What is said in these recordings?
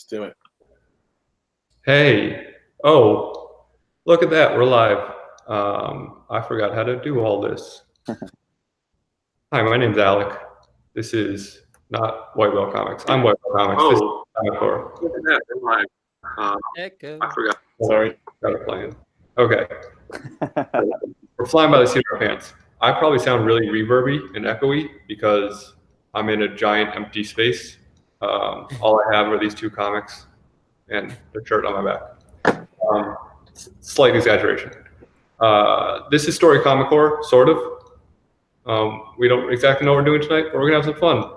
Let's do it. Hey, oh, look at that, we're live. I forgot how to do all this. Hi, my name's Alec. This is not White Whale Comics. I'm White Whale Comics. Oh, this is look at that. We're live. Echo. I forgot. Sorry. Got it playing. Okay. We're flying by the seat of our pants. I probably sound really reverby and echoey because I'm in a giant empty space. All I have are these two comics and the shirt on my back. Slight exaggeration. This is Story Comic Core, sort of. We don't exactly know what we're doing tonight, but we're gonna have some fun.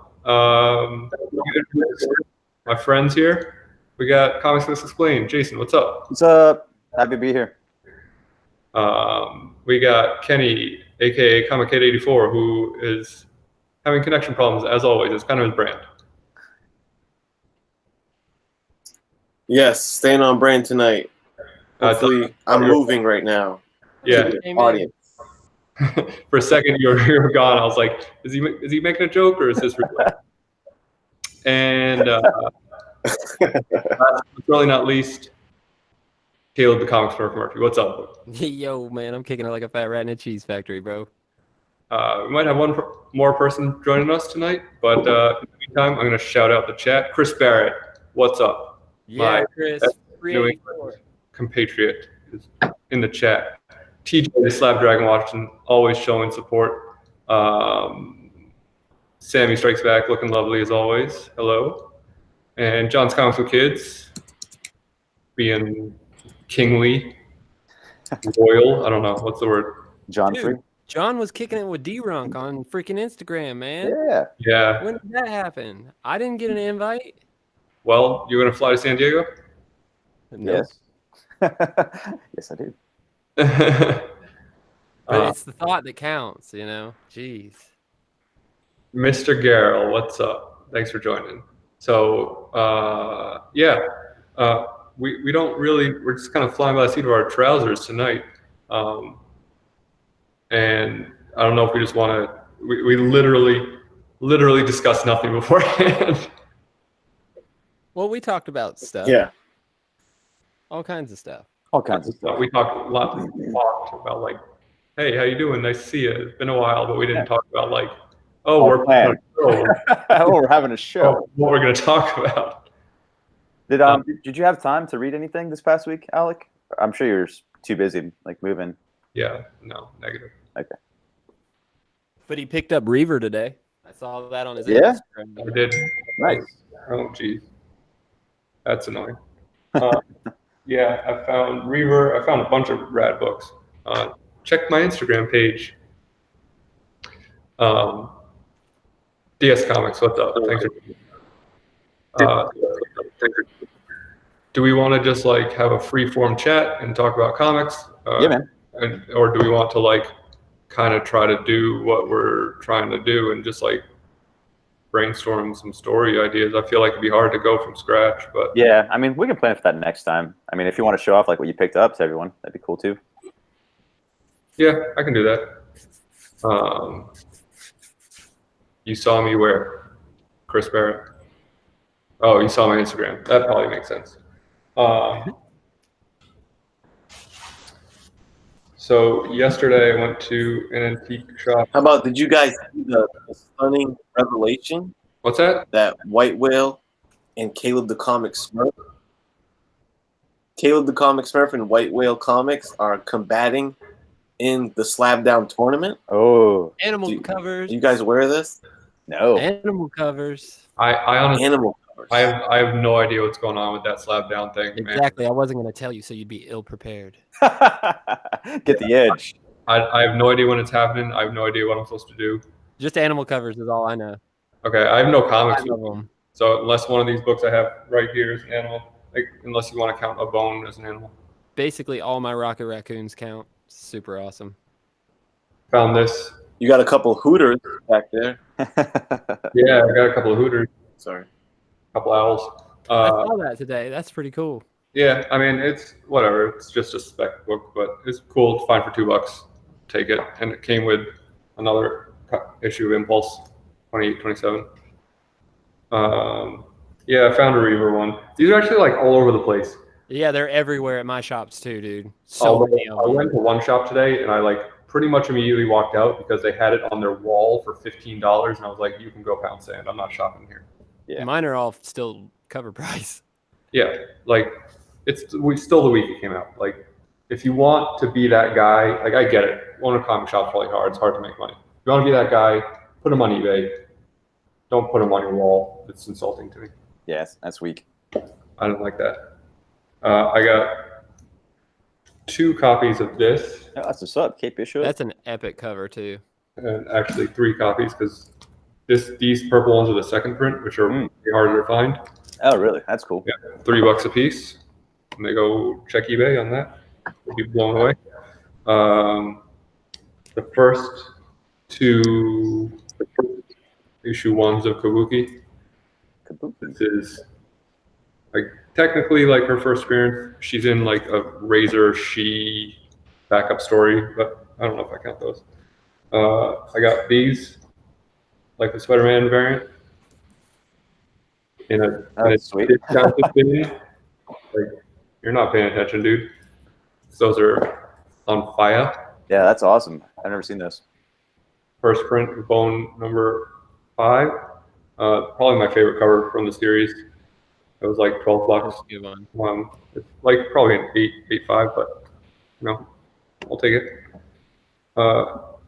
My friends here. We got Comics List Explained. Jason, what's up? What's up? Happy to be here. We got Kenny, aka Comic Kid 84, who is having connection problems as always. It's kind of his brand. Yes, staying on brand tonight. Hopefully, I'm moving right now. Yeah. Audience. For a second, you were gone. I was like, is he making a joke or is this real? And last but really not least, Caleb the Comics Murphy. What's up? Yo, man, I'm kicking it like a fat rat in a cheese factory, bro. We might have one more person joining us tonight, but in the meantime, I'm going to shout out the chat. Chris Barrett, what's up? Yeah, My Chris, New England compatriot is in the chat. TJ the Slab Dragon Washington, always showing support. Sammy Strikes Back, looking lovely as always. Hello. And John's Comics with Kids, being kingly, royal. I don't know. What's the word? John Dude, Free. John was kicking it with D-Runk on freaking Instagram, man. Yeah. Yeah. When did that happen? I didn't get an invite. Well, you're going to fly to San Diego? No. Yes. Yes, I do. But it's the thought that counts, you know? Jeez. Mr. Garrell, what's up? Thanks for joining. So, we don't really, we're just kind of flying by the seat of our trousers tonight. And I don't know if we just want to, we literally discussed nothing beforehand. Well, we talked about stuff. Yeah. All kinds of stuff. All kinds of stuff. We talked a lot about like, hey, how you doing? Nice to see you. It's been a while, but we didn't talk about like, oh, we're planned. Oh, we're having a show. What we're going to talk about. Did you have time to read anything this past week, Alec? I'm sure you're too busy, like moving. Yeah, no, negative. Okay. But he picked up Reaver today. I saw that on his Yeah? Instagram. We did. Nice. Oh, geez. That's annoying. Yeah, I found Reaver. I found a bunch of rad books. Check my Instagram page. DS Comics, what's up? Thanks for do we want to just like have a free form chat and talk about comics? Yeah, man. Or do we want to like kind of try to do what we're trying to do and just like brainstorm some story ideas? I feel like it'd be hard to go from scratch, but Yeah, I mean, we can plan for that next time. I mean, if you want to show off like what you picked up to everyone, that'd be cool too. yeah, I can do that. You saw me where? Chris Barrett. Oh, you saw my Instagram. That probably makes sense. So yesterday I went to an antique shop. How about, did you guys see the stunning revelation What's that? that White Whale and Caleb the Comic Smurf? Caleb the Comic Smurf and White Whale Comics are combating in the Slab Down tournament. Oh, Animal covers. You guys aware of this? no. Animal covers. I honestly, Animal covers. I have no idea what's going on with that slab down thing, man. Exactly. I wasn't going to tell you, so you'd be ill prepared. Get the edge. I have no idea when it's happening. I have no idea what I'm supposed to do. Just animal covers is all I know. Okay, I have no comics. I know them. So unless one of these books I have right here is an animal, like, unless you want to count a bone as an animal. Basically, all my Rocket Raccoons count. Super awesome. Found this. You got a couple Hooters back there. Yeah, I got a couple of Hooters, Sorry. a couple owls. I saw that today. That's pretty cool. Yeah, I mean, it's whatever. It's just a spec book, but it's cool. It's fine for $2. Take it. And it came with another issue of Impulse, 28, 27. Yeah, I found a Reaver one. These are actually like all over the place. Yeah, they're everywhere at my shops too, dude. So many of I them. went to one shop today and I like pretty much immediately walked out because they had it on their wall for $15, and I was like, "You can go pound sand. I'm not shopping here." Yeah. Mine are all still cover price. Yeah, like still the week it came out. Like, if you want to be that guy, like I get it. Owning a comic shop's probably hard. It's hard to make money. If you want to be that guy, put them on eBay. Don't put them on your wall. It's insulting to me. Yes, that's weak. I don't like that. I got 2 copies of this, Oh, that's what's up, Kate Bishop. That's an epic cover too. and actually 3 copies because these purple ones are the second print, which are pretty harder to find. Oh, really? That's cool. Yeah, $3 a piece. And they go check eBay on that. You'll be blown away. The first 2 issue 1s of Kabuki. This is like technically like her first appearance. She's in like a Razor She backup story, but I don't know if I count those. I got these, like the Spider-Man variant, in a Sweet. discounted bin. Like, you're not paying attention, dude. Those are on fire. Yeah, that's awesome. I've never seen this. First print, Bone number 5. Probably my favorite cover from the series. It was like $12. Good one. It's like probably an 8.5, but you know, I'll take it.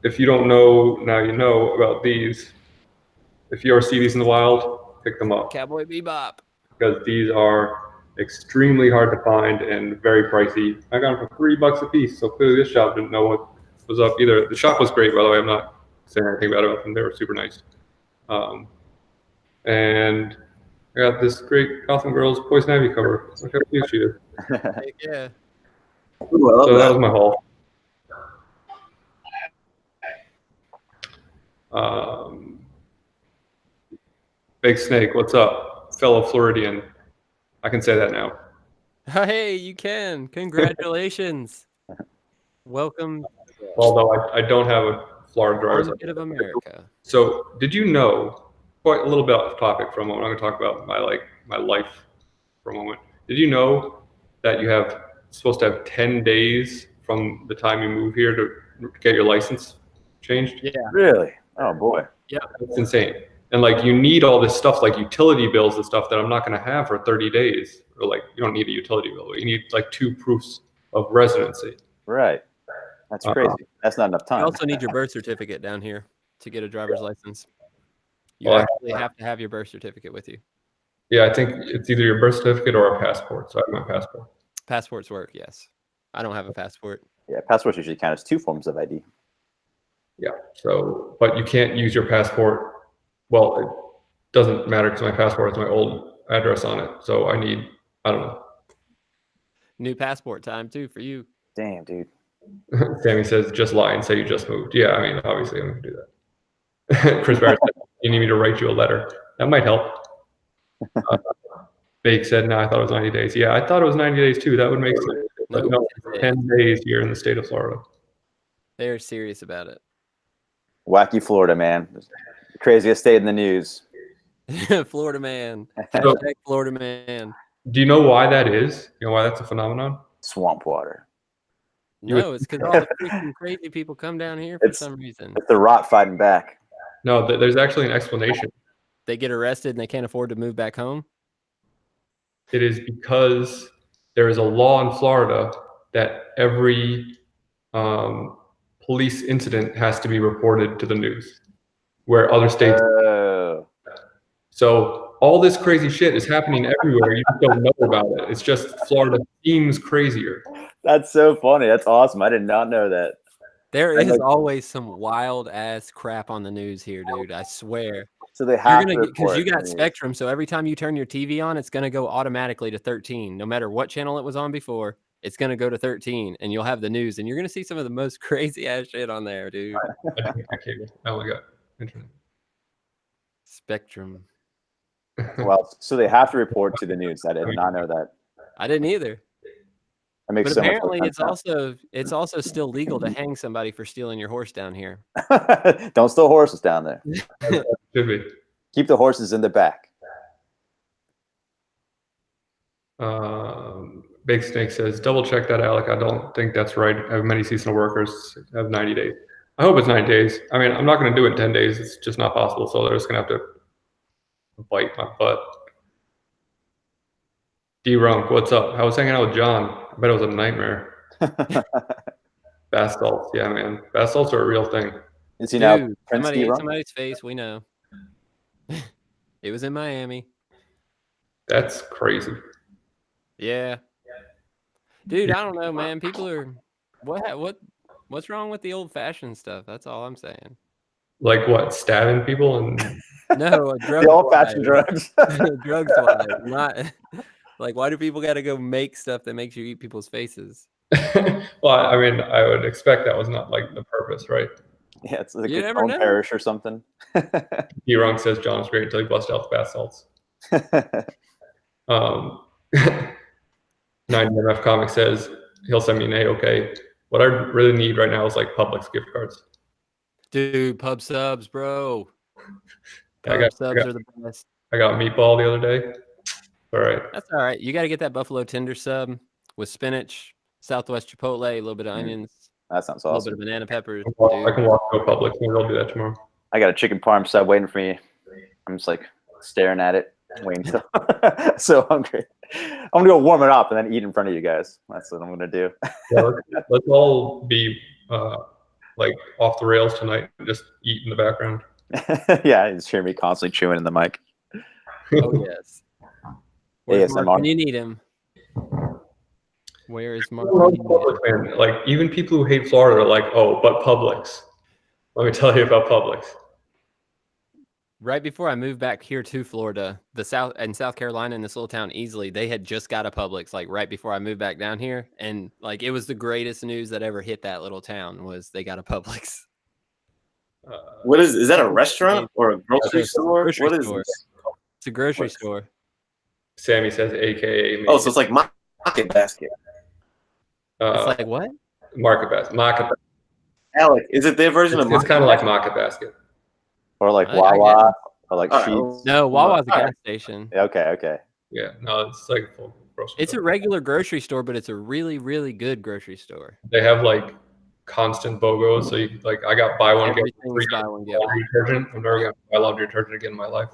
If you don't know, now you know about these. If you ever see these in the wild, pick them up Cowboy Bebop. because these are extremely hard to find and very pricey. I got them for $3 a piece, so clearly this shop didn't know what was up either. The shop was great, by the way. I'm not saying anything bad about them. They were super nice. And I got this great Gotham Girls Poison Ivy cover. Look how cute she is. Heck yeah. Ooh, I love So that that. was my haul. Big Snake, what's up? Fellow Floridian. I can say that now. Hey, you can. Congratulations. Welcome Although I don't have a Florida driver's to license. bit of America. So did you know, quite a little bit off topic for a moment, I'm going to talk about my life for a moment. Did you know that you have supposed to have 10 days from the time you move here to get your license changed? Yeah. Really? Oh, boy. That's insane. And like you need all this stuff like utility bills and stuff that I'm not going to have for 30 days. Or like you don't need a utility bill, but you need like 2 proofs of residency. Right. That's crazy. That's not enough You time. also need your birth certificate down here to get a driver's license. You Well, actually have to have your birth certificate with you. Yeah, I think it's either your birth certificate or a passport. So I have my passport. Passports work, yes. I don't have a passport. Yeah, passports usually count as 2 forms of ID. Yeah. So, but you can't use your passport. Well, it doesn't matter because my passport has my old address on it. So I don't know. New passport time too for you. Damn, dude. Sammy says, just lie and say you just moved. Yeah, I mean, obviously I'm going to do that. Chris Barrett said, you need me to write you a letter. That might help. Bake said, no, I thought it was 90 days. Yeah, I thought it was 90 days too. That would make sense. But Nope. no, it's 10 days here in the state of Florida. They're serious about it. Wacky Florida, man. The craziest state in the news. Florida man. So, Hashtag Florida man. do you know why that is? You know why that's a phenomenon? Swamp water. No, it's because all the freaking crazy people come down here for some reason. It's the rot fighting back. No, there's actually an explanation. They get arrested and they can't afford to move back home. It is because there is a law in Florida that every police incident has to be reported to the news, where other states. So all this crazy shit is happening everywhere. You just don't know about it. It's just Florida seems crazier. That's so funny. That's awesome. I did not know that. There is always some wild ass crap on the news here, dude. I swear. So they have You're to gonna because you report got the news. Spectrum, so every time you turn your TV on, it's gonna go automatically to 13. No matter what channel it was on before, it's gonna go to 13, and you'll have the news, and you're gonna see some of the most crazy ass shit on there, dude. I didn't get cable. I only got internet. Spectrum. Well, so they have to report to the news. I did not know that. I didn't either. That makes But so much more apparently, sense it's also still legal to hang somebody for stealing your horse down here. now. Don't steal horses down there. Should be. Keep the horses in the back. Big Snake says, double check that, Alec. I don't think that's right. I have many seasonal workers have 90 days. I hope it's 90 days. I mean, I'm not going to do it in 10 days. It's just not possible. So they're just going to have to bite my butt. D-Runk, what's up? I was hanging out with John. I bet it was a nightmare. Bath salts. Yeah, man. Bath salts are a real thing. Is he now Prince somebody ate D-Runk? somebody's face. We know. It was in Miami. That's crazy. Yeah. Dude, I don't know, man. People are what's wrong with the old fashioned stuff? That's all I'm saying. Like what? Stabbing people and No, The old-fashioned drugs. drugs wise. Not like why do people gotta go make stuff that makes you eat people's faces? well, I mean, I would expect that was not like the purpose, right? Yeah, it's like You a never bone know. parish or something. D-Runk says John's great until he busts out the bath salts. 9MF Comic says he'll send me an A-OK. What I really need right now is like Publix gift cards. Dude, pub subs, bro. I Pub subs are the best. I got meatball the other day. All right. That's all right. You got to get that buffalo tender sub with spinach, Southwest Chipotle, a little bit of onions, That sounds a little awesome. bit of banana peppers. I can walk to a Publix. Maybe I'll do that tomorrow. I got a chicken parm sub waiting for me. I'm just like staring at it, waiting. So hungry. I'm gonna go warm it up and then eat in front of you guys. That's what I'm gonna do. Yeah, let's all be like off the rails tonight and just eat in the background. Yeah, you just hear me constantly chewing in the mic. Oh, yes. Where's Mark ASMR. when you need him? Where is Mark? I love Publix, man. Like even people who hate Florida are like, oh, but Publix. Let me tell you about Publix. Right before I moved back here to Florida, South Carolina, in this little town, Easley, they had just got a Publix like right before I moved back down here, and like it was the greatest news that ever hit that little town was they got a Publix. What is that a restaurant or a grocery store? Grocery What is store. this? It's a grocery What? store. Sammy says, AKA. Oh, so it's like Market Basket. It's like what? Market Basket. Market Basket. Alec, is it their version of It's Market kind of like Basket? Market Basket. Or like I get Wawa, or like All right. Sheetz. No, Wawa's a All gas right. station. Okay. Yeah, no, it's like a full grocery It's a store. regular grocery store, but it's a really, really good grocery store. They have like constant BOGOs, so you like I got buy one get Everything's free buy one get one. laundry detergent. I'm never gonna buy laundry detergent again in my life.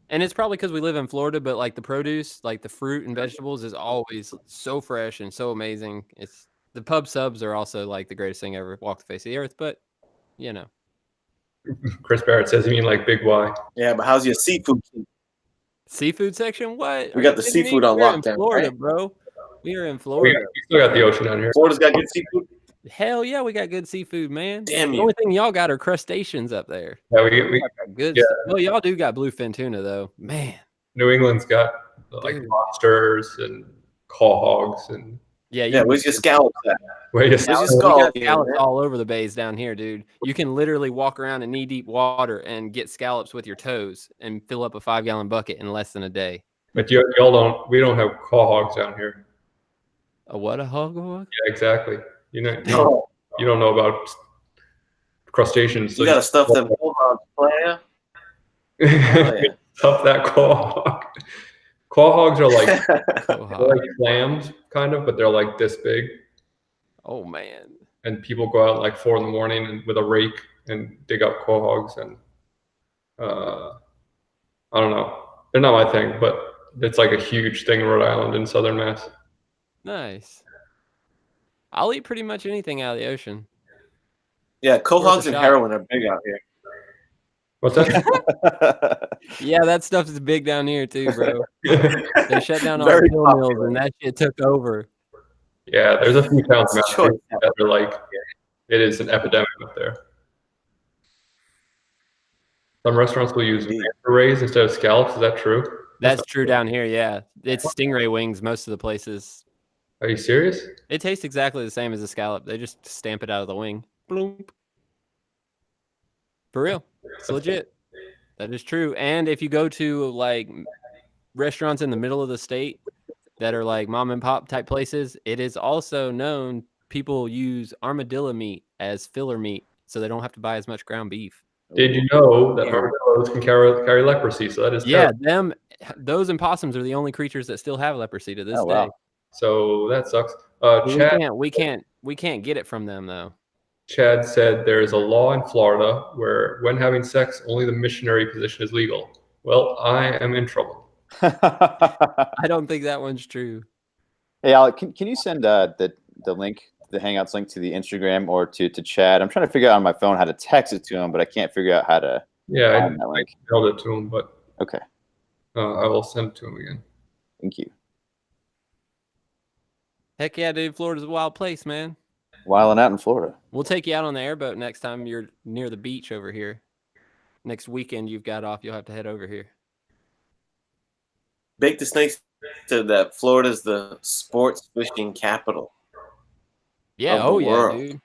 And it's probably because we live in Florida, but like the produce, like the fruit and vegetables is always so fresh and so amazing. It's the pub subs are also like the greatest thing ever walked the face of the earth, but you know. Chris Barrett says, "You mean like Big Y?" Yeah, but how's your seafood? Seafood section? What? We Are got you the kidding me? seafood on We're in lockdown, Florida, right? bro. We are in We Florida. still got the ocean down here. Florida's got good seafood. Hell yeah, we got good seafood, man. Damn The you. only thing y'all got are crustaceans up there. Yeah, We got good. yeah. Well, y'all do got bluefin tuna though, man. New England's got like Dude. lobsters and call hogs and Yeah, Yeah, where's your scallops at? wait a Where's second. your We skull? got scallops all over the bays down here, dude. You can literally walk around in knee-deep water and get scallops with your toes and fill up a 5-gallon bucket in less than a day. But y'all don't. We don't have call hogs down here. A what? A hog? Yeah, exactly. You know, No, you don't know about crustaceans. you gotta stuff them bulldogs, player. Oh, yeah. Stuff that call hog. Call hogs are like Oh, they're like clams, kind of, but they're like this big. oh man. And people go out like 4 a.m. and with a rake and dig up quail hogs, and I don't know, they're not my thing, but it's like a huge thing in Rhode Island and Southern Mass. Nice. I'll eat pretty much anything out of the ocean. Yeah, Worth a cohogs and shot. heroin are big out here. What's that? Yeah, that stuff is big down here too, bro. They shut down all Very the pill mills popular. and that shit took over. Yeah, there's a few towns in It's Massachusetts choice. that are like, it is an epidemic up there. Some restaurants will use manta rays instead of scallops. Is that true? That's true down here, yeah. It's stingray wings most of the places. Are you serious? It tastes exactly the same as a scallop. They just stamp it out of the wing. Bloop. For real. It's legit. That is true. And if you go to like restaurants in the middle of the state that are like mom and pop type places, it is also known people use armadillo meat as filler meat so they don't have to buy as much ground beef. Did you know that armadillos can carry leprosy? So that is Yeah, terrible. those and possums are the only creatures that still have leprosy to this Oh, day. wow. So that sucks. We can't get it from them though. Chad said there is a law in Florida where when having sex, only the missionary position is legal. Well, I am in trouble. I don't think that one's true. Hey, Alec, can you send the link, the Hangouts link to the Instagram or to Chad? I'm trying to figure out on my phone how to text it to him, but I can't figure out how to Yeah, find that I link. mailed it to him, but Okay, I will send it to him again. thank you. Heck yeah, dude. Florida's a wild place, man. Wilding out in Florida. We'll take you out on the airboat next time you're near the beach over here. Next weekend you've got off, you'll have to head over here. Bake the Snakes said that Florida's the sports fishing capital. Yeah, Of the world. dude.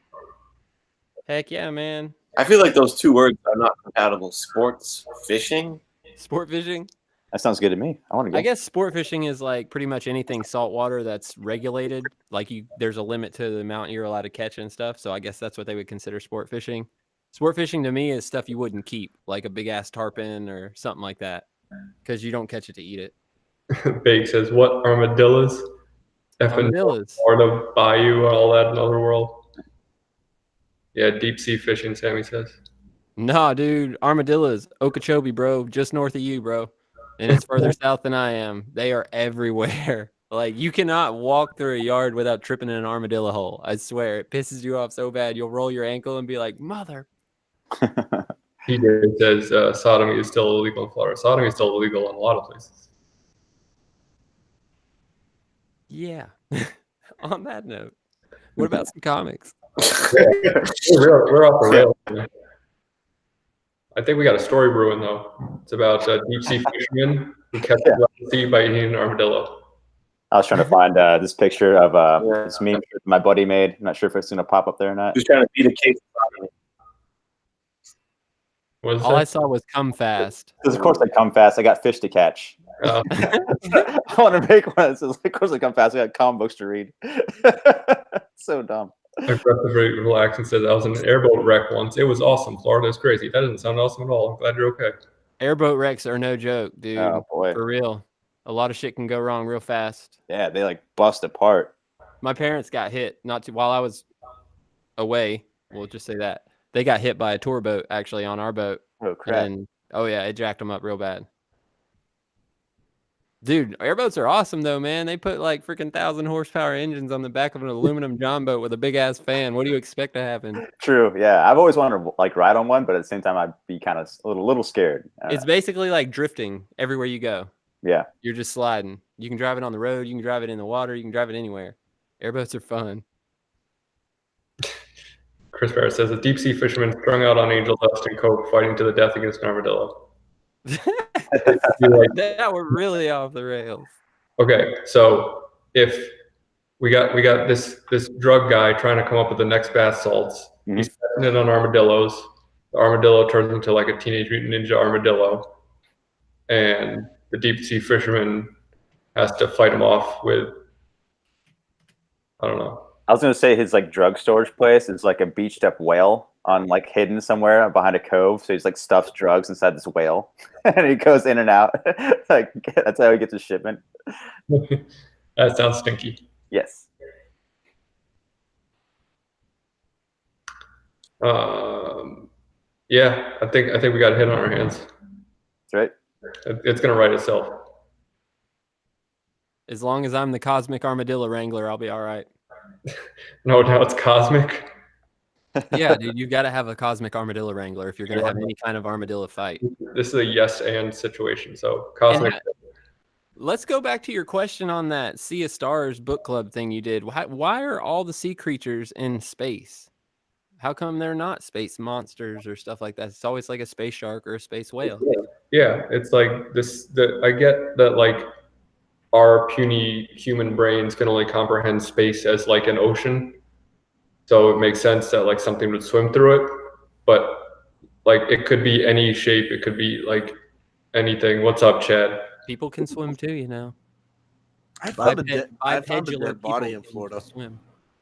Heck yeah, man. I feel like those two words are not compatible. Sports fishing? Sport fishing? That sounds good to me. I want to go. I guess sport fishing is like pretty much anything saltwater that's regulated. Like there's a limit to the amount you're allowed to catch and stuff. So I guess that's what they would consider sport fishing. Sport fishing to me is stuff you wouldn't keep, like a big ass tarpon or something like that, because you don't catch it to eat it. Bake says, what armadillos? Armadillos. Florida bayou, all that in other world. Yeah, deep sea fishing, Sammy says. Nah, dude, armadillos, Okeechobee, bro, just north of you, bro. And it's further south than I am. They are everywhere. Like, you cannot walk through a yard without tripping in an armadillo hole. I swear, it pisses you off so bad. You'll roll your ankle and be like, mother. He says sodomy is still illegal in Florida. Sodomy is still illegal in a lot of places. Yeah. On that note, what about some comics? We're off the rails. Man. I think we got a story brewing though. It's about deep sea fishermen who kept the sea by eating an armadillo. I was trying to find this picture of this meme my buddy made. I'm not sure if it's going to pop up there or not. Just trying to beat a case. All I saw was come fast. Because of course I come fast. I got fish to catch. I want to make one that says, of course I come fast. I got comic books to read. So dumb. Aggressively relaxed and said I was in an airboat wreck once. It was awesome. Florida is crazy. That doesn't sound awesome at all. I'm glad you're okay. Airboat wrecks are no joke, dude. Oh boy. For real. A lot of shit can go wrong real fast. Yeah, they like bust apart. My parents got hit while I was away. We'll just say that. They got hit by a tour boat actually on our boat. Oh crap. And it jacked them up real bad. Dude, airboats are awesome though, man. They put like freaking 1,000 horsepower engines on the back of an aluminum John boat with a big ass fan. What do you expect to happen? True. Yeah, I've always wanted to like ride on one, but at the same time, I'd be kind of a little scared. It's basically like drifting everywhere you go. Yeah, you're just sliding. You can drive it on the road. You can drive it in the water. You can drive it anywhere. Airboats are fun. Chris Barrett says a deep sea fisherman strung out on angel dust and coke, fighting to the death against an armadillo. That we're really off the rails. Okay, so if we got this drug guy trying to come up with the next bath salts, he's testing it on armadillos. The armadillo turns into like a Teenage Mutant Ninja armadillo, and the deep sea fisherman has to fight him off with, I don't know. I was gonna say his like drug storage place is like a beached up whale on like hidden somewhere behind a cove. So he's like stuffs drugs inside this whale, and he goes in and out. Like that's how he gets his shipment. That sounds stinky. Yes. Yeah, I think we got a hit on our hands. That's right. It's gonna write itself. As long as I'm the cosmic armadillo wrangler, I'll be all right. No, now it's cosmic. Yeah, dude, you've got to have a cosmic armadillo wrangler if you're going to have any kind of armadillo fight. This is a yes and situation. So cosmic. Let's go back to your question on that Sea of Stars book club thing you did. Why are all the sea creatures in space? How come they're not space monsters or stuff like that? It's always like a space shark or a space whale. Yeah, it's like this. I get that like our puny human brains can only comprehend space as like an ocean. So it makes sense that like something would swim through it, but like it could be any shape. It could be like anything. What's up, Chad? People can swim too, you know. I found a dead body in Florida. Swim.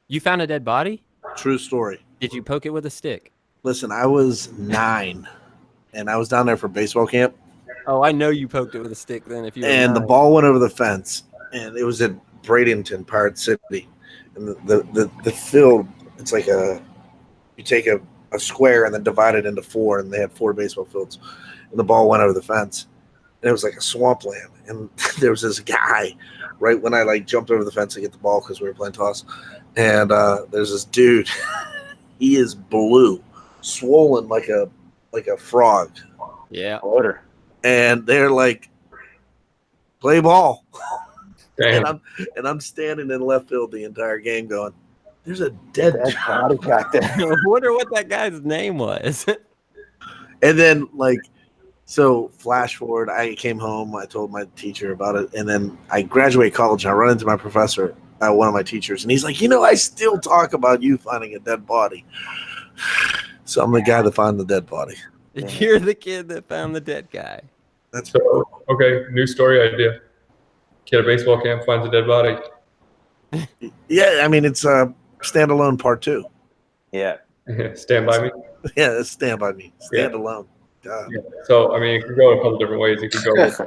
You found a dead body? True story. Did you poke it with a stick? Listen, I was 9. and I was down there for baseball camp. Oh, I know you poked it with a stick then. If you and the ball went over the fence, and it was at Bradenton, Pirate City, and the field. It's like you take a square and then divide it into 4, and they had 4 baseball fields, and the ball went over the fence, and it was like a swampland, and there was this guy right when I like jumped over the fence to get the ball because we were playing toss, and there's this dude. He is blue, swollen like a frog. Yeah. Order. And they're like, play ball. Damn. And I'm standing in left field the entire game going, there's a dead body back there. I wonder what that guy's name was. And then so flash forward, I came home, I told my teacher about it, and then I graduate college and I run into my professor, one of my teachers, and he's like, I still talk about you finding a dead body. So I'm the guy that found the dead body. You're the kid that found the dead guy. That's So, okay, new story idea. Kid at baseball camp finds a dead body. yeah, I mean, it's standalone part 2. Yeah. Stand by me. Yeah, it's Stand By Me. Stand alone. God. Yeah. So, I mean, it could go a couple different ways. It could go with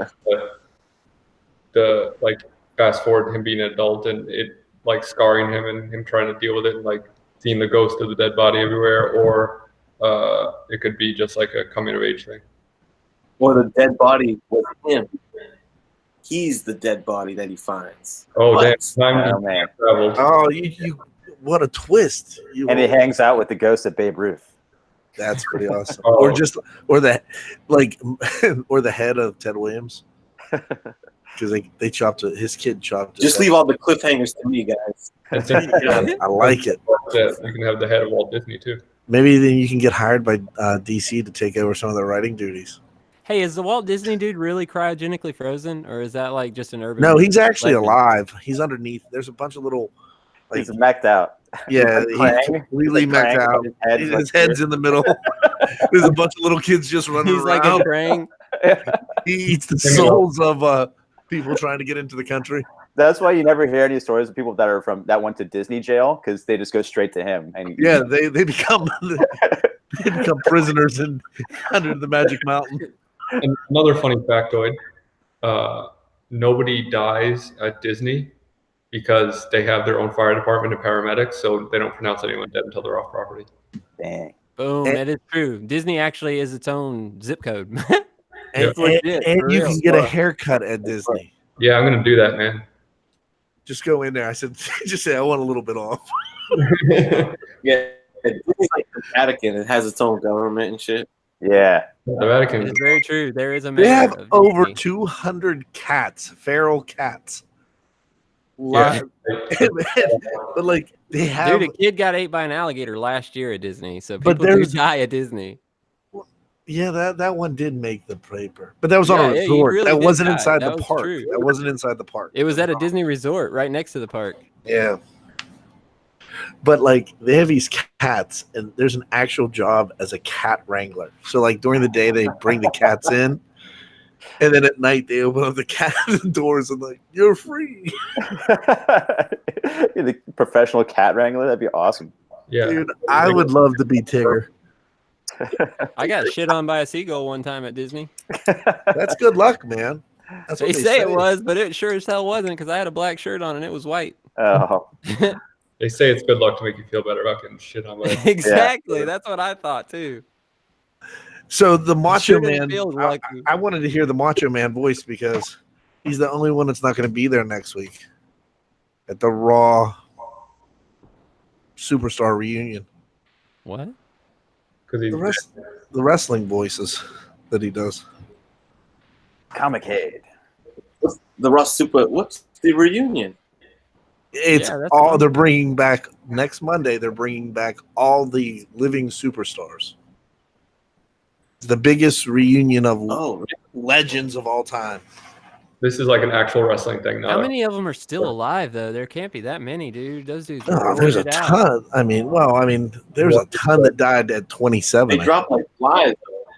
the like fast forward to him being an adult and it like scarring him and him trying to deal with it and like seeing the ghost of the dead body everywhere, or it could be just like a coming of age thing. Or the dead body was him. He's the dead body that he finds. Oh, What? damn. Oh, man. Traveled. Oh, you what a twist. And he hangs out with the ghost of Babe Ruth. That's pretty awesome. Oh. Or the head of Ted Williams. Because his kid chopped it. Just leave all the cliffhangers to me, guys. That's I like it. You can have the head of Walt Disney too. Maybe then you can get hired by DC to take over some of their writing duties. Hey, is the Walt Disney dude really cryogenically frozen, or is that like just an urban? No, he's actually legend? alive. He's underneath. There's a bunch of little, He's mec'd out. yeah, Krang. he's completely He's like mec'd Krang, out. and His head's in the middle. There's a bunch of little kids just running He's like around. a praying. He eats the souls of people trying to get into the country. That's why you never hear any stories of people that went to Disney jail, because they just go straight to him. And Yeah, they become prisoners under the Magic Mountain. And another funny factoid: nobody dies at Disney because they have their own fire department and paramedics, so they don't pronounce anyone dead until they're off property. Dang. Boom, that is true. Disney actually is its own zip code. And, It's legit, and for you real. can get a haircut at Disney. Yeah, I'm gonna do that, man. Just go in there. I said, just say I want a little bit off. Yeah, it's like the Vatican. It has its own government and shit. Yeah. The Vatican. It's very true. There is a They have mayor of over Disney. 200 cats, feral cats. Yeah. But like they have, Dude, a kid got ate by an alligator last year at Disney, so But people do there's- die at Disney. yeah, that one did make the paper, but that was on Yeah, a yeah, he resort. really That did wasn't die. inside That the was park. true. That wasn't inside the park. It was at a Disney resort right next to the park. Yeah. But like they have these cats, and there's an actual job as a cat wrangler. So like during the day they bring the cats in, and then at night they open up the cat doors and like, you're free. You're the professional cat wrangler. That'd be awesome. Yeah. Dude, I would love to be Tigger. I got shit on by a seagull one time at Disney. That's good luck, man. That's They what say it was, but it sure as hell wasn't because I had a black shirt on and it was white. Oh, They say it's good luck to make you feel better about getting shit on. But Exactly. That's what I thought too. So the Macho shouldn't Man, feel I, like- I wanted to hear the Macho Man voice because he's the only one that's not going to be there next week at the Raw Superstar reunion. What? because he's The wrestling voices that he does. Comic Head. The Ross Super. What's the reunion? It's Yeah, that's all fun. they're bringing back next Monday. They're bringing back all the living superstars. It's the biggest reunion of Oh, legends of all time. this is like an actual wrestling thing now. How many of them are still alive though? There can't be that many, dude. Those dudes. Oh, were there's a roided out. ton. I mean, there's a ton that died at 27. they dropped like flies.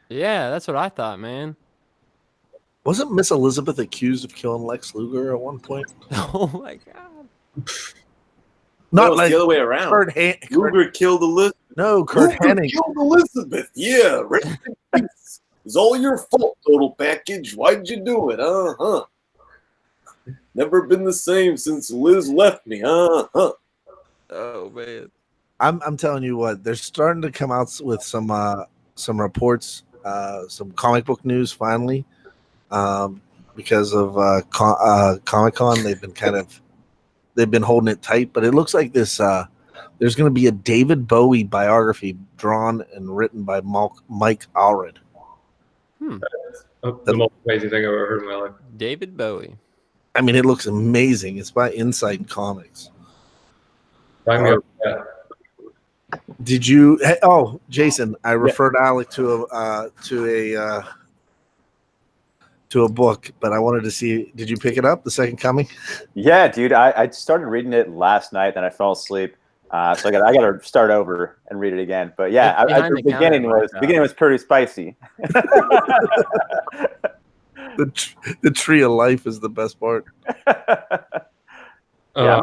Yeah, that's what I thought, man. Wasn't Miss Elizabeth accused of killing Lex Luger at one point? Oh my god. No, Not it's like the other way around. Kurt Luger killed Elizabeth. No, Kurt Hennig. Killed Elizabeth. Yeah. Rest in peace. It's all your fault, total package. Why'd you do it? Uh-huh. Never been the same since Liz left me. Uh-huh. Oh man. I'm telling you what, they're starting to come out with some reports, some comic book news finally, because of Comic-Con. They've been holding it tight, but it looks like this. There's going to be a David Bowie biography drawn and written by Mike Allred. The most amazing thing I've ever heard in my life. David Bowie. I mean, it looks amazing. It's by Inside Comics. Sign me up for that. Did you? Oh, Jason, I referred Alec to a book, but I wanted to see. Did you pick it up, The Second Coming? Yeah, dude. I started reading it last night, and I fell asleep. So I got to start over and read it again. But yeah, the beginning was pretty spicy. The Tree of Life is the best part. Yeah,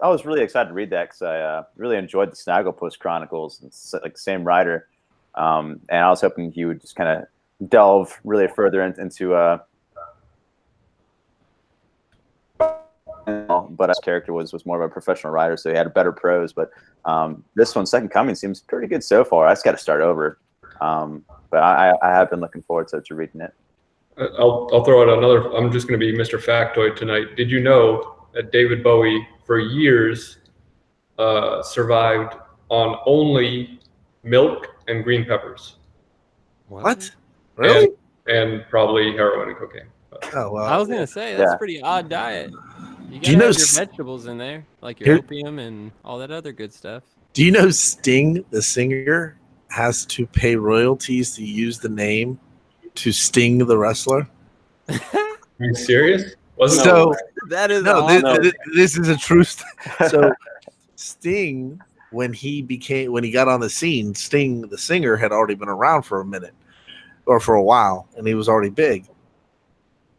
I was really excited to read that because I really enjoyed the Snagglepuss Chronicles. It's like same writer, and I was hoping he would just kind of delve really further into. But his character was more of a professional writer, so he had a better prose. But this one, Second Coming, seems pretty good so far. I just got to start over, but I have been looking forward to reading it. I'll throw out another. I'm just going to be Mr. Factoid tonight. Did you know that David Bowie for years survived on only milk and green peppers? What? Really? And probably heroin and cocaine. Oh wow! I was gonna say that's a pretty odd diet. You Do you gotta know have your vegetables in there, like your opium and all that other good stuff. Do you know Sting, the singer, has to pay royalties to use the name to Sting the wrestler? Are you serious? That is this is a true. So Sting, when he got on the scene, Sting the singer had already been around for a minute or for a while, and he was already big.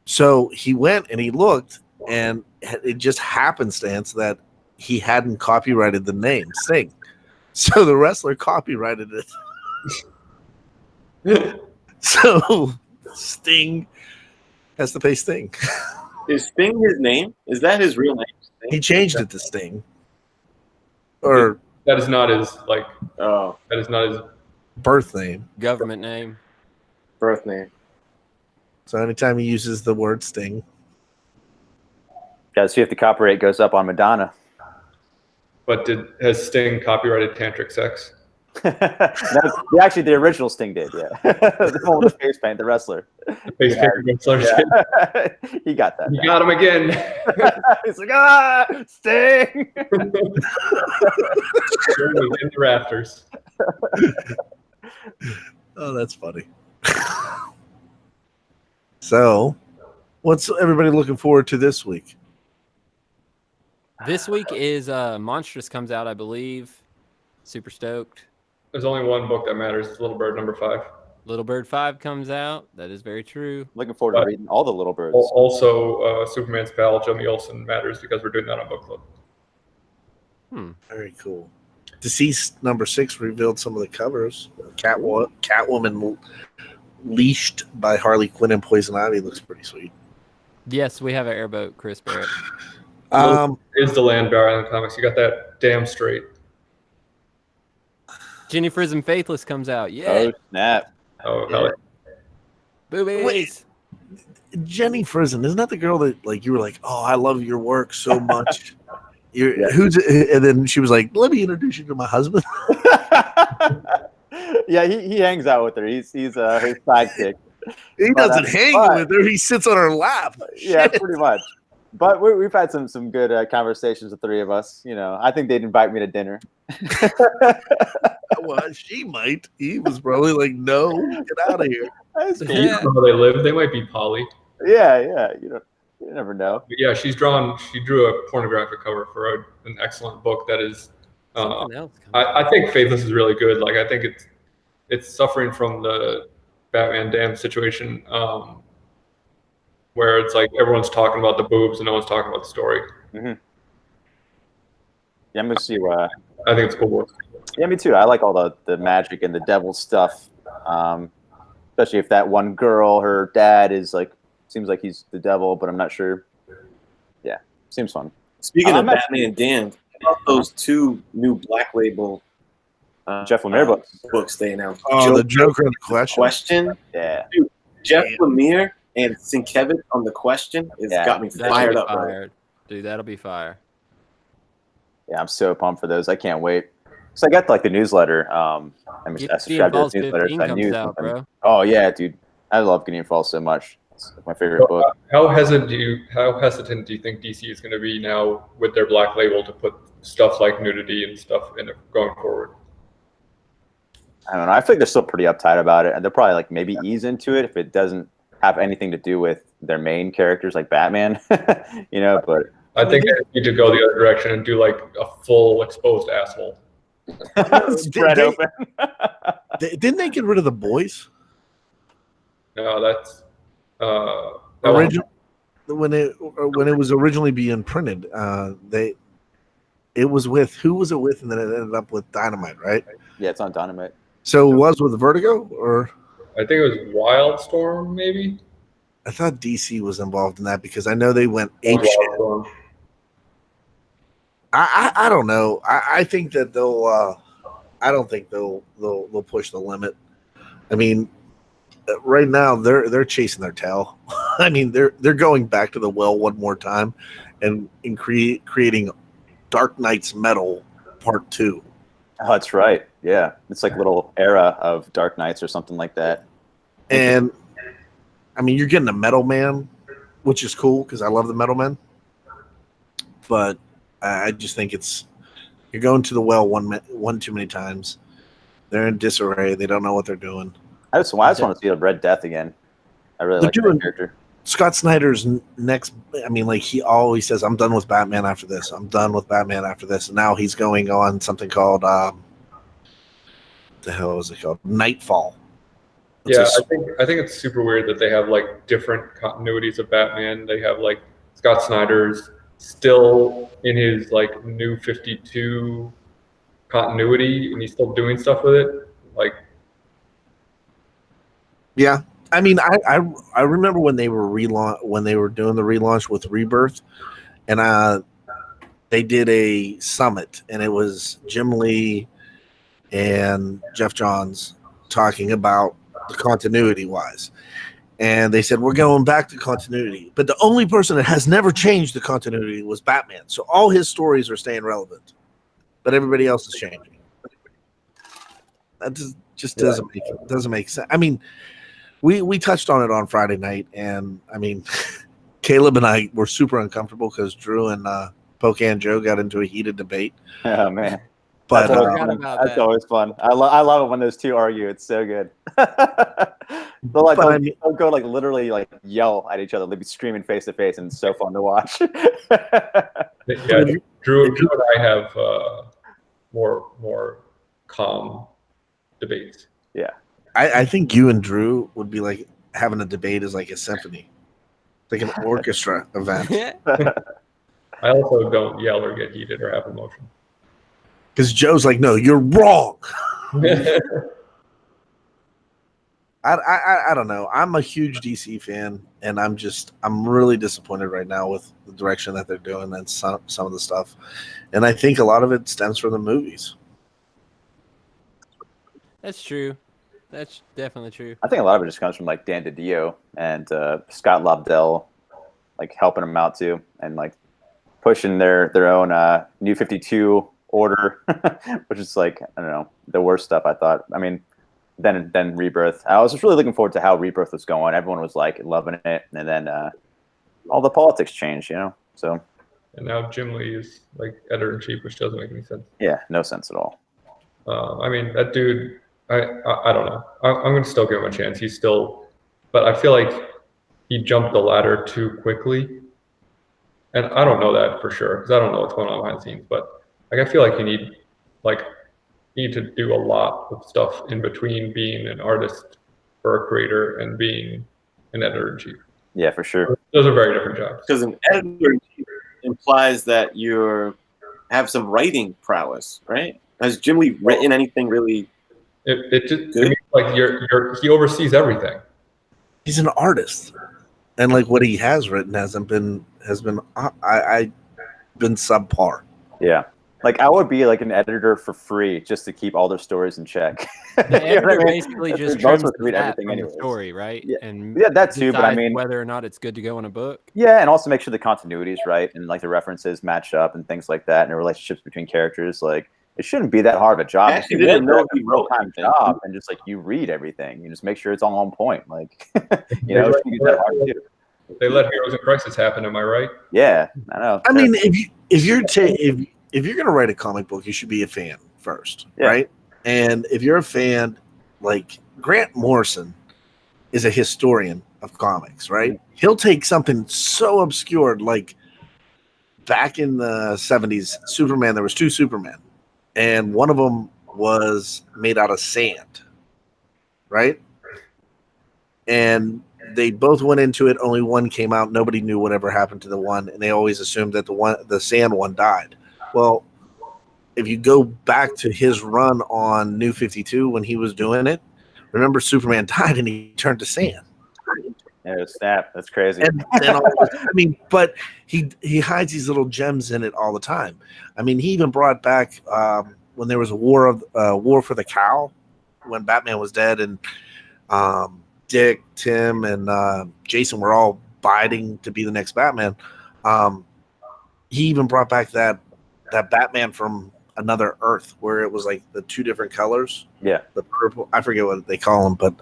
So he went and he looked, and it just happenstance that he hadn't copyrighted the name Sting. So the wrestler copyrighted it. So Sting has to pay Sting. Is Sting his name? Is that his real name? Sting? He changed it to Sting. Or that is not his that is not his birth name. Government name. Birth name. So anytime he uses the word Sting. Gotta see if the copyright goes up on Madonna. But has Sting copyrighted tantric sex? Actually, the original Sting did, yeah. The one with the face paint, the wrestler. The face paint wrestler. Yeah. He got that. You got him again. He's like, Sting! In the rafters. Oh, that's funny. So, what's everybody looking forward to this week? This week is Monstrous comes out, I believe. Super stoked. There's only one book that matters. It's Little Bird #5. Little Bird 5 comes out. That is very true. Looking forward to reading all the Little Birds. Also, Superman's pal, Jimmy Olsen, matters because we're doing that on book club. Very cool. Deceased #6 revealed some of the covers. Catwoman leashed by Harley Quinn and Poison Ivy looks pretty sweet. Yes, we have an airboat, Chris Barrett. Is the land Barrett in the comics? You got that damn straight. Jenny Frism Faithless comes out. Yeah. Oh, snap. Oh, hell yeah. Boobies. Wait. Jenny Frism, isn't that the girl that you were like, oh, I love your work so much? And then she was like, let me introduce you to my husband. Yeah, he hangs out with her. He's her sidekick. He doesn't hang with her. He sits on her lap. Yeah, pretty much. But we've had some good conversations, the three of us. You know, I think they'd invite me to dinner. Well, she might. He was probably like, no, get out of here. That's cool. You don't know where they live. They might be poly. Yeah. You never know. But yeah, she drew a pornographic cover for an excellent book that is. I think Faithless is really good. Like, I think it's suffering from the Batman Damn situation, where it's like everyone's talking about the boobs and no one's talking about the story. Mm-hmm. Yeah, I'm gonna see. I think it's cool. Yeah, me too. I like all the magic and the devil stuff. especially if that one girl, her dad is like, seems like he's the devil, but I'm not sure. Yeah, seems fun. Speaking of I'm not- Batman, Dan, how about those 2 new Black Label Jeff Lemire books they announced? Oh, the Joker and the Question. Yeah. Dude, Jeff Damn. Lemire and Sienkiewicz on the Question has Yeah. got me That'll fired be up, bro. fire. Dude, that'll be fire. Yeah, I'm so pumped for those. I can't wait. So I got like the newsletter. I Gideon subscribed to Falls this newsletter. 15 So I comes knew out, something. bro. Oh yeah, dude. I love Gideon Falls so much. It's my favorite book. How hesitant do you think DC is going to be now with their Black Label to put stuff like nudity and stuff in it going forward? I don't know. I feel like they're still pretty uptight about it, and they'll probably like maybe ease into it if it doesn't have anything to do with their main characters like Batman, you know. But I think they need to go the other direction and do like a full exposed asshole. spread they- open. Didn't they get rid of the boys? No, that's that was- When it was originally being printed, it was with who was it with, and then it ended up with Dynamite, right? Yeah, it's on Dynamite. So it was with Vertigo, or I think it was Wildstorm, maybe. I thought DC was involved in that because I know they went ape shit. Wildstorm. I don't know. I think that they'll. I don't think they'll push the limit. I mean, right now they're chasing their tail. I mean, they're going back to the well one more time, and creating Dark Knight's Metal Part 2. Oh, that's right. Yeah, it's like a little era of Dark Knights or something like that. And I mean, you're getting a Metal Man, which is cool because I love the Metal Men. But I just think you're going to the well one too many times. They're in disarray. They don't know what they're doing. I just want to see a Red Death again. I really like that character. Scott Snyder's next. I mean, like he always says, "I'm done with Batman after this. I'm done with Batman after this." And now he's going on something called the hell is it called? Nightfall. Yeah, I think it's super weird that they have like different continuities of Batman. They have like Scott Snyder's still in his like New 52 continuity, and he's still doing stuff with it. Like, Yeah, I mean, I remember when they were doing the relaunch with Rebirth, and they did a summit, and it was Jim Lee and Jeff Johns talking about the continuity wise, and they said we're going back to continuity, but the only person that has never changed the continuity was Batman. So all his stories are staying relevant, but everybody else is changing. That just doesn't make sense. I mean. We touched on it on Friday night, and I mean, Caleb and I were super uncomfortable because Drew and Pocan Joe got into a heated debate. Oh man, But that's always fun. I love it when those two argue. It's so good. They'll like they'll go like literally like yell at each other. They'll be screaming face to face, and it's so fun to watch. yeah, Drew and I have more calm debates. Yeah. I think you and Drew would be like having a debate is like a symphony, like an orchestra event. I also don't yell or get heated or have emotion. Because Joe's like, no, you're wrong. I don't know. I'm a huge DC fan, and I'm really disappointed right now with the direction that they're doing and some of the stuff. And I think a lot of it stems from the movies. That's true. That's definitely true. I think a lot of it just comes from like Dan DiDio and Scott Lobdell, like helping them out too, and like pushing their own New 52 order, which is like, I don't know, the worst stuff. I thought. I mean, then Rebirth. I was just really looking forward to how Rebirth was going. Everyone was like loving it, and then all the politics changed, you know. So. And now Jim Lee is like editor-in-chief, which doesn't make any sense. Yeah, no sense at all. I mean, that dude. I don't know. I'm going to still give him a chance. He's still, but I feel like he jumped the ladder too quickly. And I don't know that for sure because I don't know what's going on behind the scenes. But like, I feel like you need to do a lot of stuff in between being an artist or a creator and being an editor-in-chief. Yeah, for sure. Those are very different jobs. Because an editor-in-chief implies that you have some writing prowess, right? Has Jim Lee written anything really? It just, I mean, like he oversees everything. He's an artist, and like what he has written has been I been subpar. Yeah. Like I would be like an editor for free just to keep all their stories in check. The You know what I editor mean? basically Most just of trims us the read fat everything from the anyways. story, right? Yeah. And Yeah, that too, but I decides mean, whether or not it's good to go in a book. yeah, and also make sure the continuity is right and like the references match up and things like that, and the relationships between characters. Like it shouldn't be that hard of a job. Just Actually didn't know a he wrote full-time anything. job and just like you read everything. You just make sure it's all on point. Like They it let- shouldn't be that hard to do. They let Heroes in Crisis happen. Am I right? Yeah, I know. I mean, if you're gonna write a comic book, you should be a fan first, Yeah. right? And if you're a fan, like Grant Morrison is a historian of comics, right? He'll take something so obscure, like back in the 70s, Superman. There was two Supermen, and one of them was made out of sand, right? And they both went into it. Only one came out. Nobody knew whatever happened to the one, and they always assumed that the sand one died. Well, if you go back to his run on New 52 when he was doing it, remember Superman died and he turned to sand. Yeah, snap. That's crazy. And but he hides these little gems in it all the time. I mean, he even brought back when there was a war for the cow, when Batman was dead, and Dick, Tim, and Jason were all biting to be the next Batman. He even brought back that Batman from another Earth, where it was like the two different colors. Yeah. The purple. I forget what they call them, but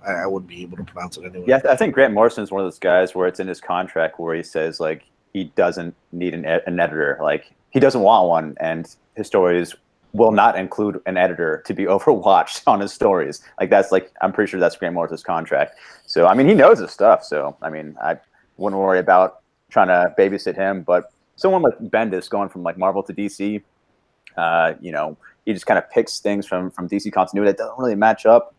I wouldn't be able to pronounce it anyway. Yeah, I think Grant Morrison is one of those guys where it's in his contract where he says like he doesn't need an editor, like he doesn't want one, and his stories will not include an editor to be overwatched on his stories. Like that's like I'm pretty sure that's Grant Morrison's contract. So I mean he knows his stuff. So I mean I wouldn't worry about trying to babysit him. But someone like Bendis going from like Marvel to DC, you know, he just kind of picks things from DC continuity that don't really match up.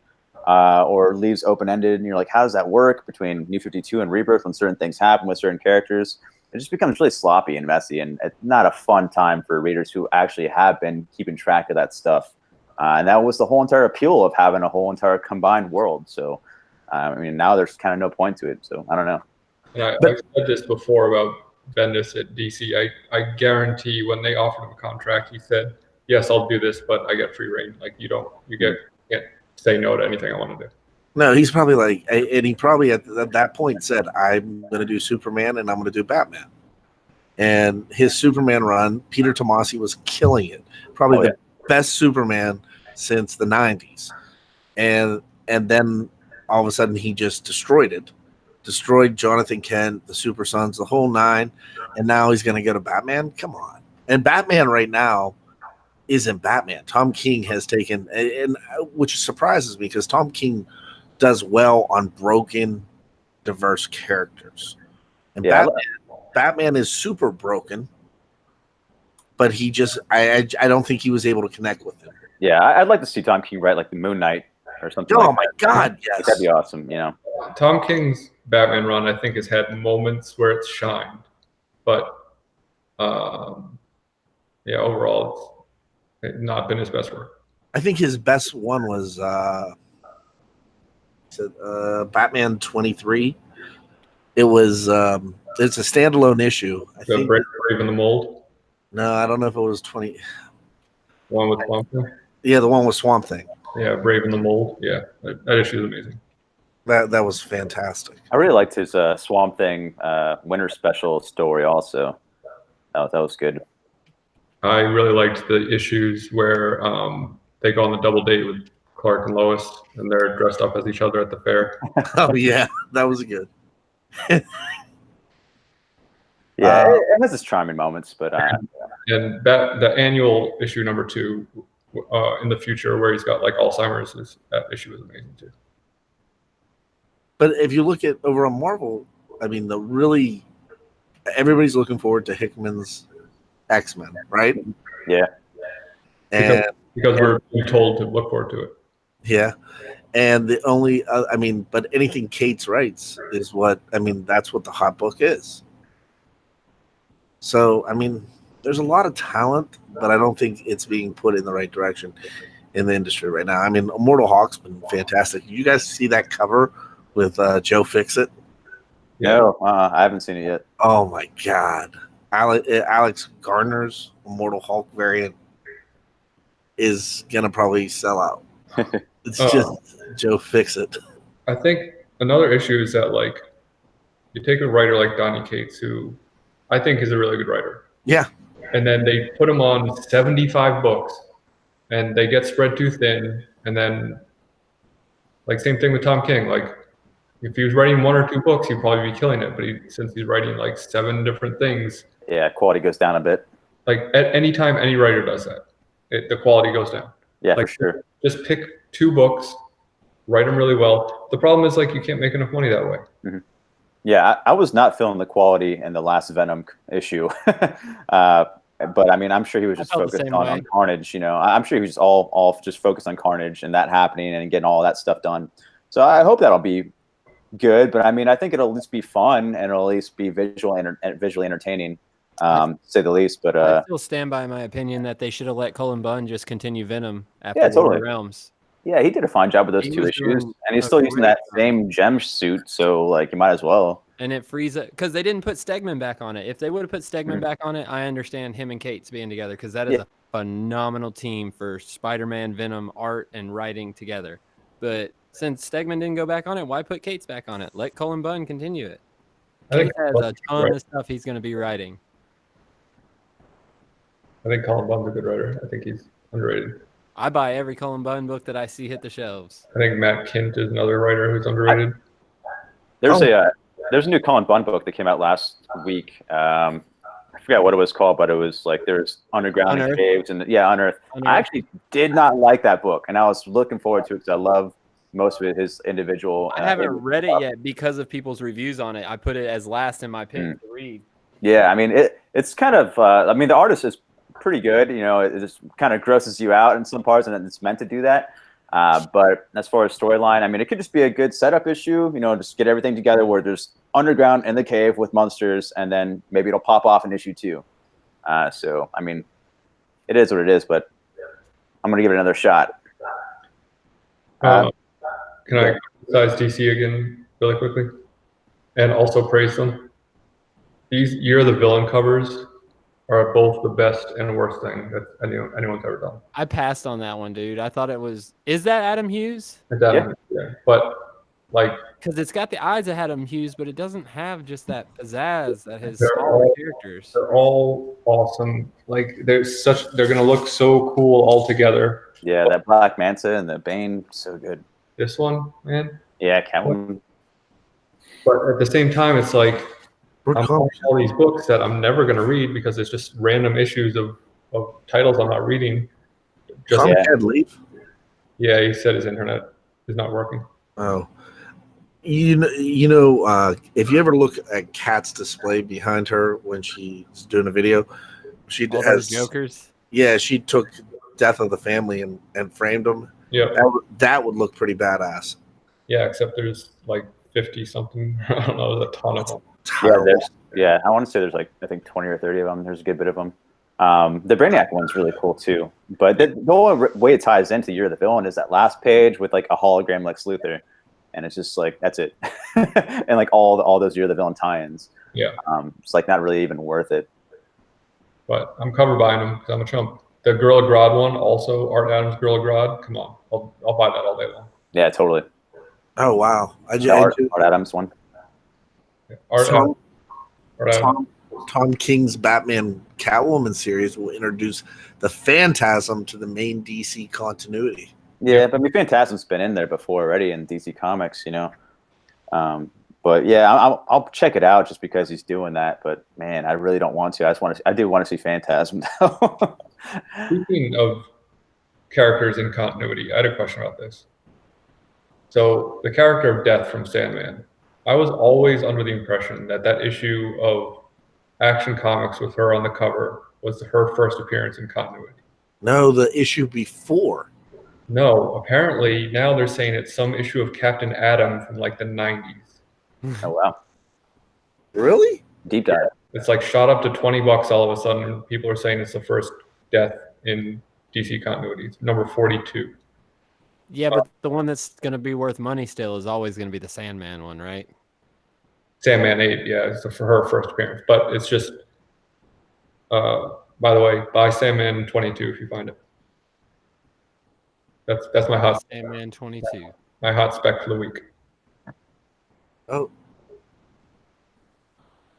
Or leaves open-ended, and you're like, how does that work between New 52 and Rebirth when certain things happen with certain characters? It just becomes really sloppy and messy, and it's not a fun time for readers who actually have been keeping track of that stuff. And that was the whole entire appeal of having a whole entire combined world. So, I mean, now there's kind of no point to it. So, I don't know. And I've said this before about Bendis at DC. I guarantee when they offered him a contract, he said, "Yes, I'll do this, but I get free reign. Like you can't say no to anything I want to do." No, he's probably like, and he probably at that point said, "I'm going to do Superman and I'm going to do Batman." And his Superman run, Peter Tomasi was killing it. Probably the best Superman since the '90s. And then all of a sudden he just destroyed it, destroyed Jonathan Kent, the Super Sons, the whole nine. And now he's going to go to Batman. Come on! And Batman right now isn't Batman. Tom King has taken, and which surprises me because Tom King does well on broken, diverse characters. And Yeah, Batman is super broken, but he just, I don't think he was able to connect with him. Yeah, I'd like to see Tom King write like the Moon Knight or something. Oh like my that. God, yes, That'd be awesome. You know, Tom King's Batman run, I think, has had moments where it's shined, but yeah, overall, it's not been his best work. I think his best one was Batman 23. It was it's a standalone issue. I The think. Brave in the Mold, No, I don't know if it was 20. one with Swamp Thing. Yeah, the one with Swamp Thing. Yeah, Brave in the Mold. Yeah, that issue is amazing. That was fantastic. I really liked his Swamp Thing Winter Special story. Also, that was good. I really liked the issues where they go on the double date with Clark and Lois, and they're dressed up as each other at the fair. Oh yeah, that was good. Yeah, it has its charming moments, but And the annual issue number 2 in the future, where he's got like Alzheimer's, that issue is amazing too. But if you look at over on Marvel, I mean, everybody's looking forward to Hickman's X-Men, right? yeah, And Because we're being told to look forward to it. yeah, and the only but anything Cates writes is that's what the hot book is. So I mean, there's a lot of talent, but I don't think it's being put in the right direction. in the industry right now. I mean, Immortal Hulk's been fantastic. You guys see that cover with Joe Fixit? No, I haven't seen it yet. Oh my God. Alex Gardner's Immortal Hulk variant is going to probably sell out. It's just Joe Fixit. I think another issue is that, like, you take a writer like Donny Cates, who I think is a really good writer. Yeah. And then they put him on 75 books, and they get spread too thin. And then, like, same thing with Tom King. Like, if he was writing 1 or 2 books, he'd probably be killing it. But since he's writing like 7 different things, yeah, quality goes down a bit. Like, at any time any writer does that, the quality goes down. Yeah, like, for sure. Just pick 2 books, write them really well. The problem is, like, you can't make enough money that way. Mm-hmm. Yeah, I was not feeling the quality in the last Venom issue. But I mean, I'm sure he was just focused on Carnage. You know, I'm sure he was just all just focused on Carnage and that happening and getting all that stuff done. So I hope that'll be good. But I mean, I think it'll at least be fun and it'll at least be visually entertaining, to say the least. But I still stand by my opinion that they should have let Cullen Bunn just continue Venom after totally. War Realms. Yeah, he did a fine job with those 2 issues, and he's still using that same gem suit. So like, you might as well. And it frees it because they didn't put Stegman back on it. If they would have put Stegman back on it, I understand him and Cates being together because that is a phenomenal team for Spider-Man, Venom, art, and writing together. But since Stegman didn't go back on it, why put Cates back on it? Let Cullen Bunn continue it. Cates has a ton of stuff he's going to be writing. I think Cullen Bunn's a good writer. I think he's underrated. I buy every Cullen Bunn book that I see hit the shelves. I think Matt Kint is another writer who's underrated. There's a new Cullen Bunn book that came out last week. I forgot what it was called, but it was like there's underground and caves and Unearth. I actually did not like that book, and I was looking forward to it because I love most of his individual. I haven't read it yet because of people's reviews on it. I put it as last in my pick to read. Yeah, I mean it's kind of. I mean the artist is pretty good. You know, it just kind of grosses you out in some parts, and it's meant to do that. But as far as storyline, I mean, it could just be a good setup issue. You know, just get everything together where there's underground in the cave with monsters, and then maybe it'll pop off in issue 2. So, I mean, it is what it is, but I'm gonna give it another shot. Can I criticize DC again really quickly, and also praise them? These Year of the Villain covers are both the best and worst thing that anyone's ever done. I passed on that one, dude. I thought it was. Is that Adam Hughes? It's Adam Hughes, yeah. But like, because it's got the eyes of Adam Hughes, but it doesn't have just that pizzazz that his characters. They're all awesome. Like they're gonna look so cool all together. Yeah, that Black Manta and the Bane, so good. This one, man. Yeah, Catwoman. But at the same time, it's like I'm all these books that I'm never gonna read because it's just random issues of titles I'm not reading. Just leave. Yeah, he said his internet is not working. Oh. You know, if you ever look at Kat's display behind her when she's doing a video, she has Jokers. Yeah, she took Death of the Family and framed them. Yeah, that would look pretty badass. Yeah, except there's like 50 something. I don't know, there's a ton of them. I want to say there's like I think 20 or 30 of them. There's a good bit of them. The Brainiac one's really cool too. But the whole way it ties into Year of the Villain is that last page with like a hologram Lex Luthor. And it's just like that's it, and like all those Year of the Villain tie-ins. Yeah, it's like not really even worth it. But I'm cover buying them because I'm a chump. The Gorilla Grodd one, also Art Adams Gorilla Grodd. Come on, I'll buy that all day long. Yeah, totally. Oh wow, Art Adams one. Yeah, Tom King's Batman Catwoman series will introduce the Phantasm to the main DC continuity. Yeah, but I mean, Phantasm's been in there before already in DC Comics, you know. But yeah, I'll check it out just because he's doing that. But man, I really don't want to. I do want to see Phantasm though. Speaking of characters in continuity, I had a question about this. So the character of Death from Sandman, I was always under the impression that issue of Action Comics with her on the cover was her first appearance in continuity. No, the issue before. No, apparently now they're saying it's some issue of Captain Atom from like the 90s. Oh wow! Really? Deep dive. It's like shot up to $20 all of a sudden. And people are saying it's the first death in DC continuities. Number 42. Yeah, but the one that's going to be worth money still is always going to be the Sandman one, right? Sandman 8, yeah, it's for her first appearance. But it's just, by the way, buy Sandman 22 if you find it. That's my Sandman 22. my hot spec for the week. Oh,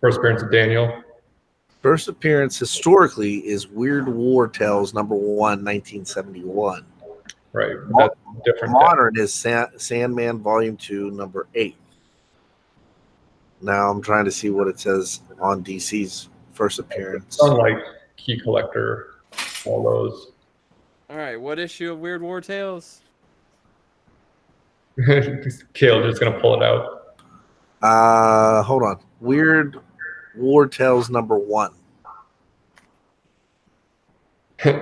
First appearance of Daniel. first appearance historically is Weird War Tales #1, 1971. Right, that's different. Modern is Sandman Volume 2, #8. Now I'm trying to see what it says on DC's first appearance. Unlike Key Collector, all those. All right, what issue of Weird War Tales? Kale just gonna pull it out. Hold on. Weird War Tales #1.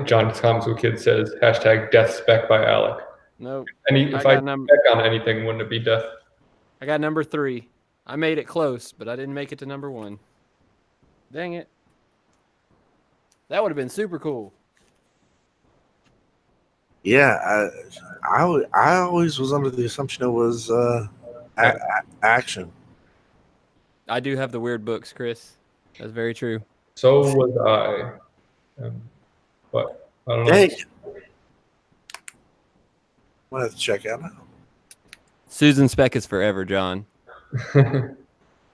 John Comics with Kids says hashtag death spec by Alec. Nope. If I spec on anything, wouldn't it be death? I got number 3. I made it close, but I didn't make it to number 1. Dang it. That would have been super cool. Yeah, I always was under the assumption it was action. I do have the weird books, Chris. That's very true. So was I. But I don't know. Dang. I'm gonna have to check out now. Susan Speck is forever, John. John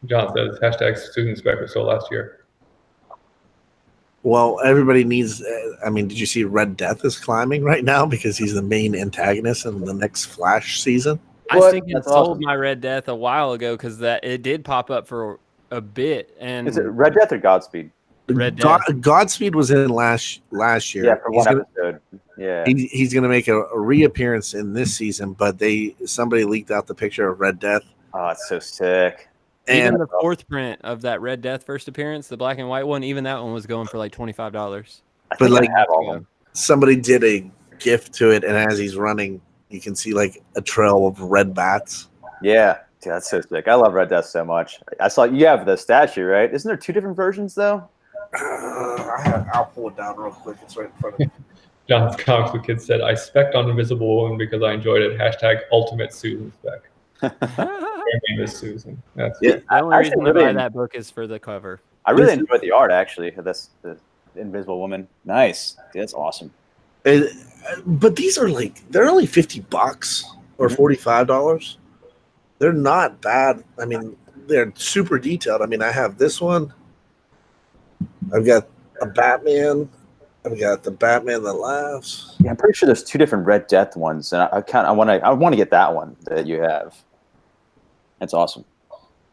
says hashtag Susan Spec was sold last year. Well, everybody needs. I mean, did you see Red Death is climbing right now because he's the main antagonist in the next Flash season? I What? think it That's sold awesome. my Red Death a while ago because that it did pop up for a bit. And Is it Red Death or Godspeed? Red Death. Godspeed was in last year. Yeah, for one episode. Yeah. He's going to make a reappearance in this season, but somebody leaked out the picture of Red Death. Oh, it's so sick. Even And the 4th print of that Red Death first appearance, the black and white one, even that one was going for like $25. I But, think like, I have all of them. somebody did a GIF to it, and as he's running, you can see like a trail of red bats. Yeah. Dude, that's so sick. I love Red Death so much. I saw you have the statue, right? Isn't there 2 different versions though? I'll pull it down real quick. It's right in front of me. John's Comics with Kids said, I spec'd on Invisible Woman because I enjoyed it. Hashtag ultimate Susan spec. Her name is Susan. That's Yeah. The only I reason actually to buy really- that book is for the cover. I really enjoyed the art actually. This the Invisible Woman. Nice. Dude, that's awesome. But these are they're only $50 or $45. They're not bad. I mean, they're super detailed. I mean, I have this one. I've got a Batman. I've got the Batman that laughs. Yeah, I'm pretty sure there's 2 different Red Death ones, and I want to get that one that you have. That's awesome.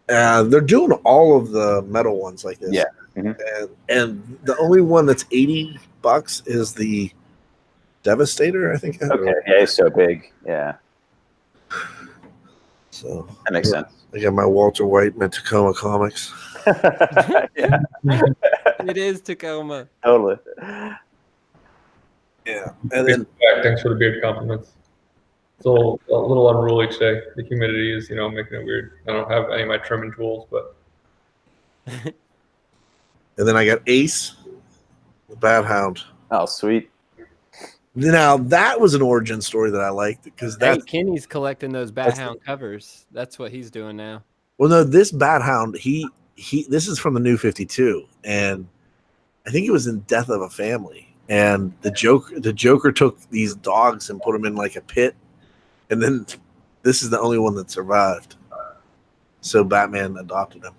They're doing all of the metal ones like this. Yeah. Mhm. And the only one that's $80 is the Devastator, I think. Okay. Yeah, it's so big. Yeah, So that makes sense. I got my Walter White, my Tacoma comics. Yeah, It is Tacoma. totally. Yeah, and then Thanks for the beard compliments. It's a little unruly today. The humidity is, making it weird. I don't have any of my trimming tools, but I got Ace, the Bat Hound. Oh, sweet. Now that was an origin story that I liked because Hey, that. Kenny's collecting those Bat Hound covers. That's what he's doing now. Well, no, this Bat Hound, this is from the New 52, and I think it was in Death of a Family. And the Joker took these dogs and put them in like a pit, and then this is the only one that survived. So Batman adopted him.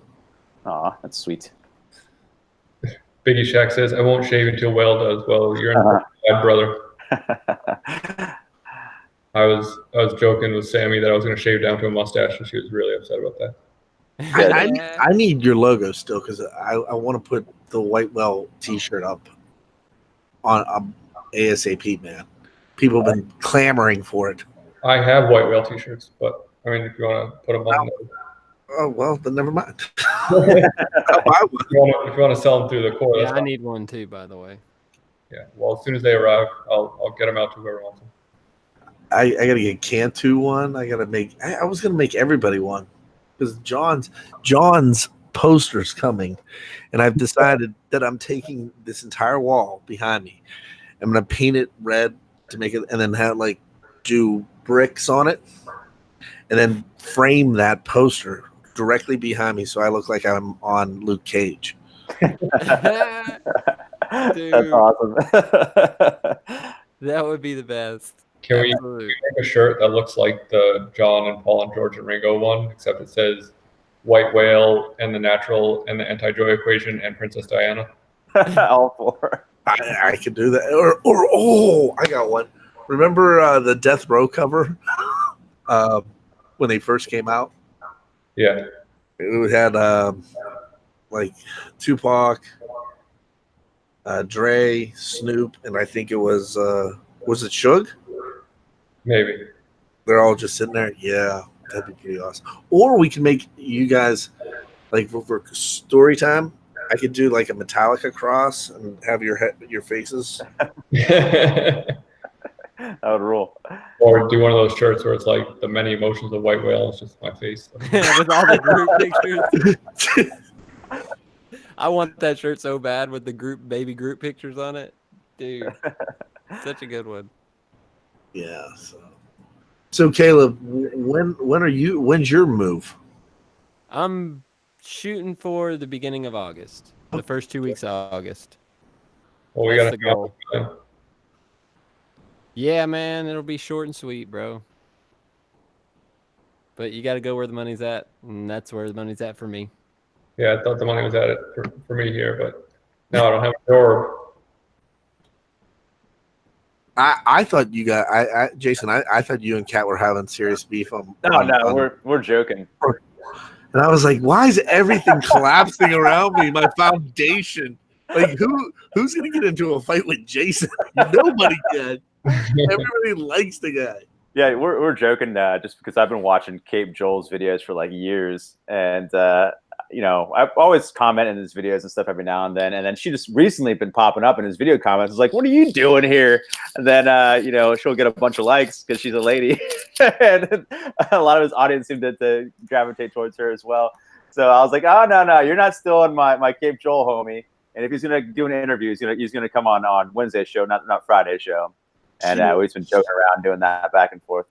Aw, that's sweet. Biggie Shack says, I won't shave until Whale does. Well, you're in bad, brother. I was joking with Sammy that I was going to shave down to a mustache, and she was really upset about that. I need your logo still because I want to put the White Whale T-shirt up on ASAP, man. People have been clamoring for it. I have White Whale T-shirts, but I mean, if you want to put them on, Oh well, then never mind. if you want to sell them through the core, Yeah, that's I fine. need one too, by the way. Yeah. Well, as soon as they arrive, I'll get them out to whoever wants them. I gotta get Cantu one. I gotta make. I was gonna make everybody one because John's poster's coming, and I've decided that I'm taking this entire wall behind me, I'm gonna paint it red to make it, and then have like do bricks on it, and then frame that poster directly behind me so I look like I'm on Luke Cage. That's Dude. awesome. That would be the best. Can we Absolutely. make a shirt that looks like the John and Paul and George and Ringo one, except it says White Whale and the Natural and the Anti-Joy Equation and Princess Diana? All four. I could do that. Or oh, I got one. Remember the Death Row cover when they first came out? Yeah. It had like Tupac, Dre, Snoop, and I think it was it Suge? Maybe. They're all just sitting there. Yeah, that'd be pretty awesome. Or we can make you guys like for story time. I could do like a Metallica cross and have your faces. Or That would rule. do one of those shirts where it's like the many emotions of White Whale. It's just my face. With all the group pictures. I want that shirt so bad with the baby group pictures on it. Dude, such a good one. Yeah. So Caleb, when's your move? I'm shooting for the beginning of August. The first 2 weeks of August. Well, we That's got the goal. Yeah, man, it'll be short and sweet, bro. But you got to go where the money's at, and that's where the money's at for me. Yeah, I thought the money was at it for me here, but now I don't have a door. I thought you got Jason. I thought you and Kat were having serious beef on. No, we're joking. And I was like, why is everything collapsing around me? My foundation. Like who's gonna get into a fight with Jason? Nobody can. Everybody likes the guy. Yeah, we're joking just because I've been watching Cape Joel's videos for like years, and I always comment in his videos and stuff every now and then she just recently been popping up in his video comments. It's like, what are you doing here? And then she'll get a bunch of likes because she's a lady, and a lot of his audience seemed to gravitate towards her as well. So I was like, oh no, you're not still on my Cape Joel homie. And if he's gonna do an interview, he's gonna come on Wednesday's show, not Friday's show. And we've been joking around doing that back and forth.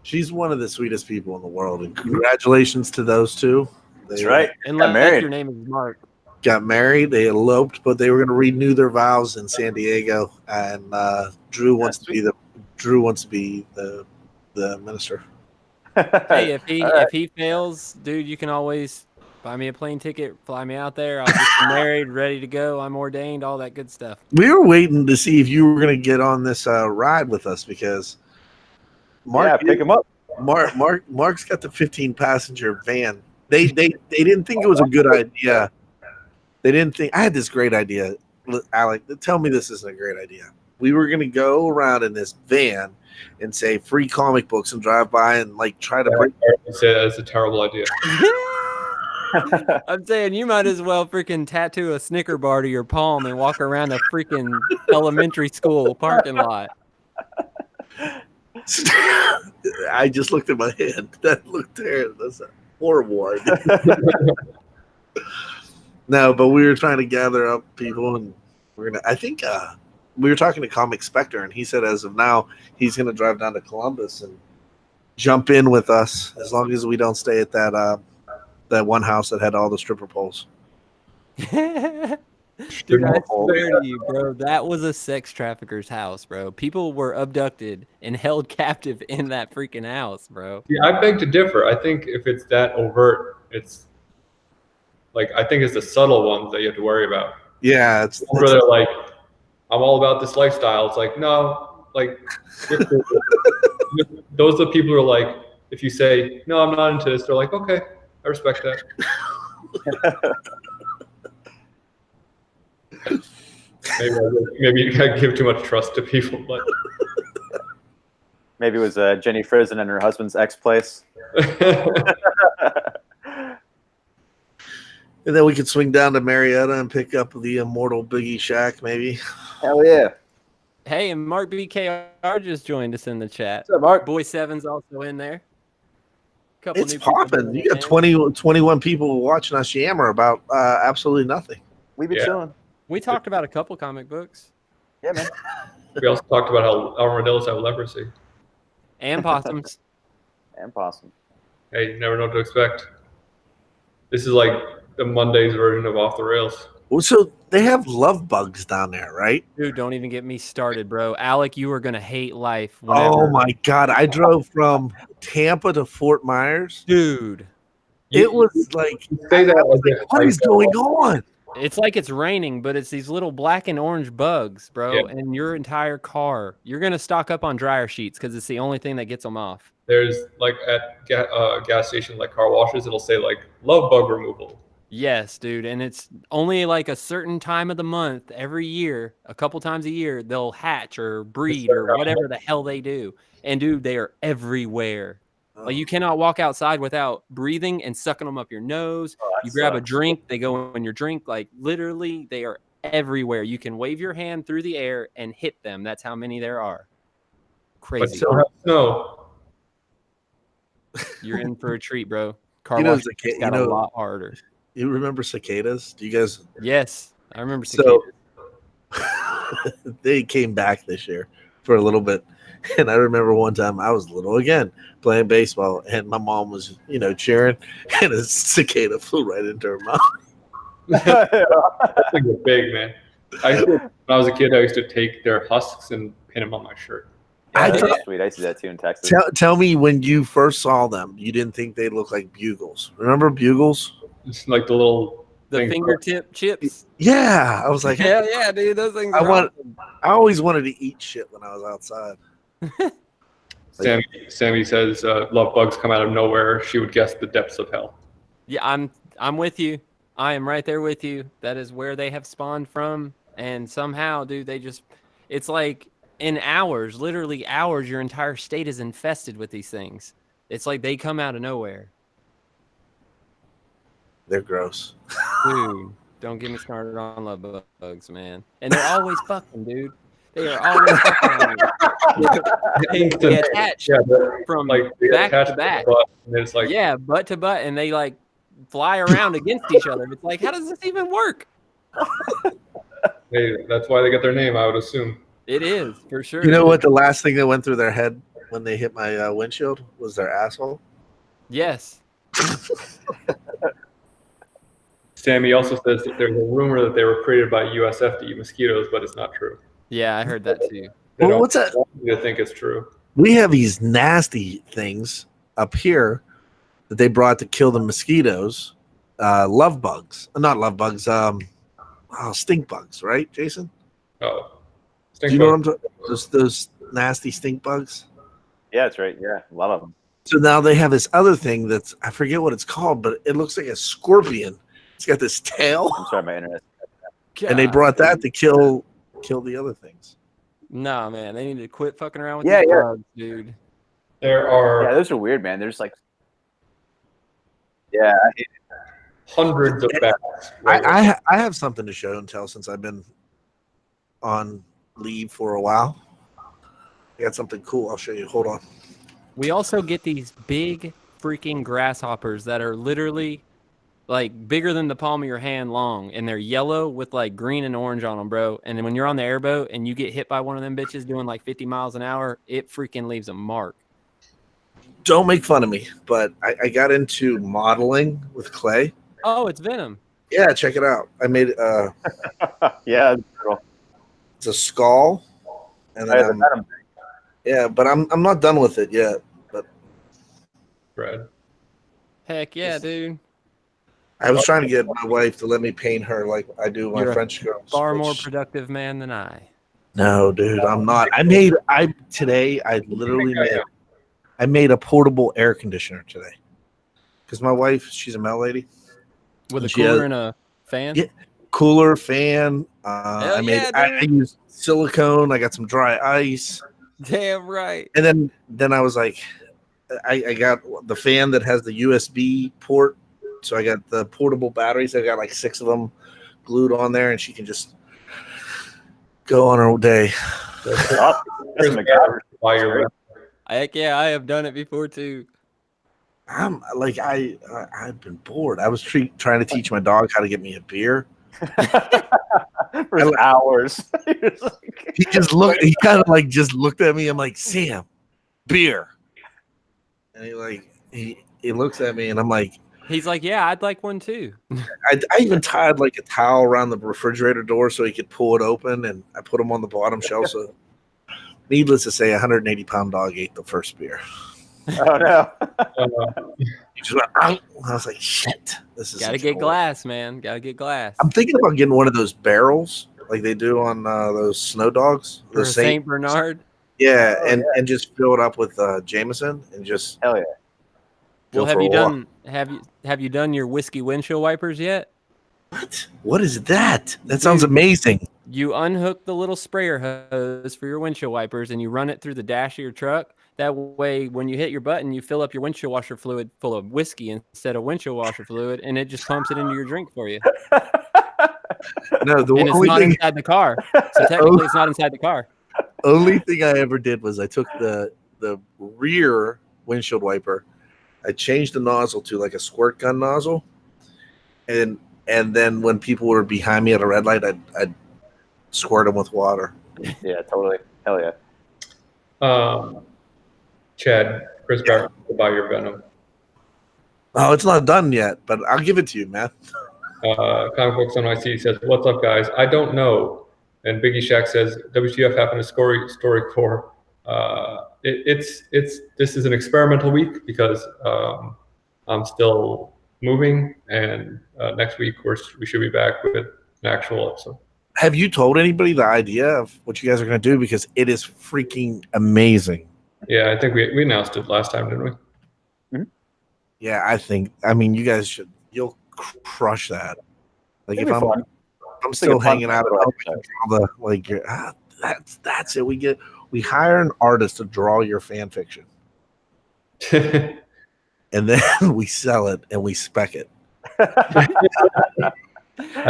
She's one of the sweetest people in the world, and congratulations to those two. That's right. And Got married. your name is Mark. Got married. They eloped, but they were going to renew their vows in San Diego. And Drew wants to be the minister. Hey, if Right. he fails, dude, you can always buy me a plane ticket, fly me out there. I'll get married, ready to go. I'm ordained, all that good stuff. We were waiting to see if you were going to get on this ride with us because Mark, pick him up. Mark's got the 15-passenger van. They didn't think it was a good idea. They didn't think I had this great idea. Alec, tell me this isn't a great idea. We were going to go around in this van and say free comic books and drive by and like try to break. I say that's a terrible idea. I'm saying you might as well freaking tattoo a Snicker bar to your palm and walk around a freaking elementary school parking lot. I just looked at my hand. That looked terrible. That's a horrible idea. No, but we were trying to gather up people, and I think we were talking to Comic Spectre, and he said as of now he's gonna drive down to Columbus and jump in with us as long as we don't stay at that one house that had all the stripper poles. Dude, I swear to you, bro, that was a sex trafficker's house, bro. People were abducted and held captive in that freaking house, bro. Yeah, I beg to differ. I think if it's that overt, it's like I think it's the subtle ones that you have to worry about. Yeah, it's Where they're like, I'm all about this lifestyle. It's like, no, like those are the people who are like, if you say, no, I'm not into this, they're like, okay, I respect that. Maybe you gotta give too much trust to people, but maybe it was Jenny Frizen and her husband's ex-place. And then we could swing down to Marietta and pick up the immortal Biggie Shack, maybe. Hell yeah. Hey, and Mark BKR just joined us in the chat. What's up, Mark? Boy Seven's also in there. It's popping. You got 21 people watching us yammer about absolutely nothing. We be chilling. We talked about a couple comic books. Yeah, man. We also talked about how armadillos have leprosy. And possums. And possum. Hey, you never know what to expect. This is like the Monday's version of Off the Rails. Well, so they have love bugs down there, right? Dude, don't even get me started, bro. Alec, you are gonna hate life. Oh my God! I drove from Tampa to Fort Myers. Dude. It was like, Say that like this, what is going on? It's like it's raining, but it's these little black and orange bugs, bro. Yeah. And your entire car, you're gonna stock up on dryer sheets because it's the only thing that gets them off. There's like at gas station, like car washes, it'll say like love bug removal. Yes, dude. And it's only like a certain time of the month every year, a couple times a year, they'll hatch or breed or whatever the hell they do. And dude, they are everywhere. Like you cannot walk outside without breathing and sucking them up your nose. You grab a drink, they go in your drink. Like literally, they are everywhere. You can wave your hand through the air and hit them. That's how many there are. But Crazy. still have snow. You're in for a treat, bro. Car You know, wash got a lot harder. You remember cicadas? Do you guys? Yes, I remember cicadas. So they came back this year for a little bit. And I remember one time I was little again playing baseball, and my mom was, cheering, and a cicada flew right into her mouth. That thing was big, man. When I was a kid, I used to take their husks and pin them on my shirt. Yeah, I that's sweet. I see that too in Texas. Tell me, when you first saw them, you didn't think they looked like bugles. Remember bugles? It's like the little thing. Fingertip chips. Yeah, I was like, Yeah, dude, those things. I always wanted to eat shit when I was outside. Sammy says love bugs come out of nowhere. She would guess the depths of hell. Yeah, I'm with you. I am right there with you. That is where they have spawned from, and somehow, dude, it's like in hours, literally hours, your entire state is infested with these things. It's like they come out of nowhere. They're gross. Dude, don't get me started on love bugs, man. And they're always fucking, dude. They are always fucking. They attach from like back to back. And it's like, yeah, butt to butt, and they like fly around against each other. It's like, how does this even work? hey, that's why they get their name, I would assume. It is, for sure. You know what? The last thing that went through their head when they hit my windshield was their asshole. Yes. Sammy also says that there's a rumor that they were created by USFD mosquitoes, but it's not true. Yeah, I heard that too. They don't What's that? want me to think it's true. We have these nasty things up here that they brought to kill the mosquitoes. Love bugs. Not love bugs. Stink bugs, right, Jason? Oh. Do you know what I'm talking about? Those nasty stink bugs? Yeah, that's right. Yeah, a lot of them. So now they have this other thing that's, I forget what it's called, but it looks like a scorpion. It's got this tail. I'm sorry, my internet. And they brought that to kill the other things. Nah, man, they need to quit fucking around with Yeah, these yeah. bugs, dude. There are Yeah, those are weird, man. There's like, yeah, I hate it. hundreds of bats. I have something to show and tell since I've been on leave for a while. I got something cool. I'll show you. Hold on. We also get these big freaking grasshoppers that are literally like bigger than the palm of your hand long, and they're yellow with like green and orange on them, bro. And then when you're on the airboat and you get hit by one of them bitches doing like 50 miles an hour, it freaking leaves a mark. Don't make fun of me, but I got into modeling with clay. Oh, it's Venom. Yeah, check it out. I made Yeah, it's brutal. it's a skull, and I then had them. yeah, but I'm not done with it yet. But Brad. Heck yeah, dude. I was trying to get my wife to let me paint her like I do my You're a French girls. Far more which- productive man than I. No, dude, I'm not. I made a portable air conditioner today because my wife, she's a Mel lady. With a She cooler has- and a fan? Yeah. Cooler, fan. Hell I made. yeah, I dude. used silicone. I got some dry ice, Damn right. and then I was like, I got the fan that has the USB port. So I got the portable batteries. I got like 6 of them glued on there, and she can just go on her day. That's MacGyver. Why you're Heck yeah, I have done it before too. I'm like I've been bored. I was trying to teach my dog how to get me a beer. For hours. He just looked. He kind of like just looked at me. I'm like, Sam, beer. And he looks at me, and I'm like, He's like, yeah, I'd like one too. I even tied like a towel around the refrigerator door so he could pull it open, and I put him on the bottom shelf. So, needless to say, a 180-pound dog ate the first beer. Oh no! He just went. I was like, shit. This is Gotta get glass, man. Gotta get glass. I'm thinking about getting one of those barrels like they do on those snow dogs. For Those Saint Bernard. Yeah, and just fill it up with Jameson and just Hell yeah! go Well, for a walk. have you done your whiskey windshield wipers yet? What is that? That sounds amazing. You unhook the little sprayer hose for your windshield wipers and you run it through the dash of your truck. That way, when you hit your button, you fill up your windshield washer fluid full of whiskey instead of windshield washer fluid, and it just pumps it into your drink for you. No, the And it's only not thing, inside the car. So technically, it's not inside the car. only thing I ever did was I took the rear windshield wiper, I changed the nozzle to like a squirt gun nozzle, and then when people were behind me at a red light, I'd squirt them with water. Yeah, totally. Hell yeah! Chad, Chris Barrett will buy your Venom. Oh, it's not done yet, but I'll give it to you, man. Comic Books NYC says, "What's up, guys? I don't know." And Biggie Shack says, "WTF happened to Story 4?" This is an experimental week because I'm still moving, and next week we should be back with an actual episode. Have you told anybody the idea of what you guys are going to do? Because it is freaking amazing. Yeah, I think we announced it last time, didn't we? Yeah, I mean, you guys should. You'll crush that. Like It'd if be fun. I'm still hanging out fun at all the like, that's it. We hire an artist to draw your fan fiction, and then we sell it and we spec it. I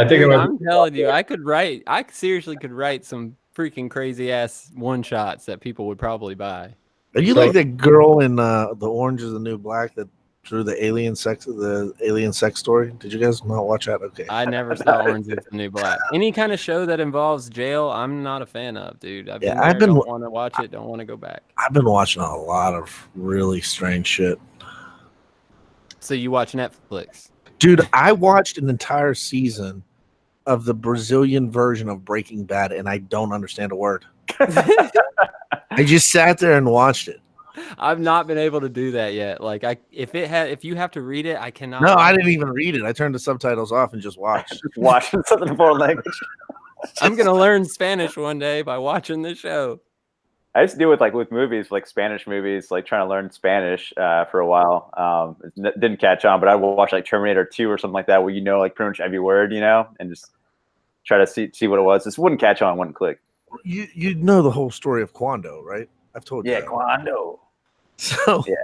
think Dude, I'm telling you, I seriously could write some freaking crazy ass one shots that people would probably buy. Are you So- like that girl in The Orange is the New Black that drew the alien sex story? Did you guys not watch that? Okay. I never saw Orange is the New Black. Any kind of show that involves jail, I'm not a fan of, dude. I've don't want to watch it, don't want to go back. I've been watching a lot of really strange shit. So you watch Netflix? Dude, I watched an entire season of the Brazilian version of Breaking Bad, and I don't understand a word. I just sat there and watched it. I've not been able to do that yet. Like if you have to read it, I cannot. No, I didn't even read it. I turned the subtitles off and just watched. Just watching something in a foreign language. I'm gonna learn Spanish one day by watching this show. I used to do it with movies, like Spanish movies, like trying to learn Spanish for a while. It didn't catch on, but I would watch like Terminator 2 or something like that, where like pretty much every word, and just try to see what it was. This wouldn't catch on, wouldn't click. You know the whole story of Quando, right? I've told you. Yeah, that. Quando. So, yeah.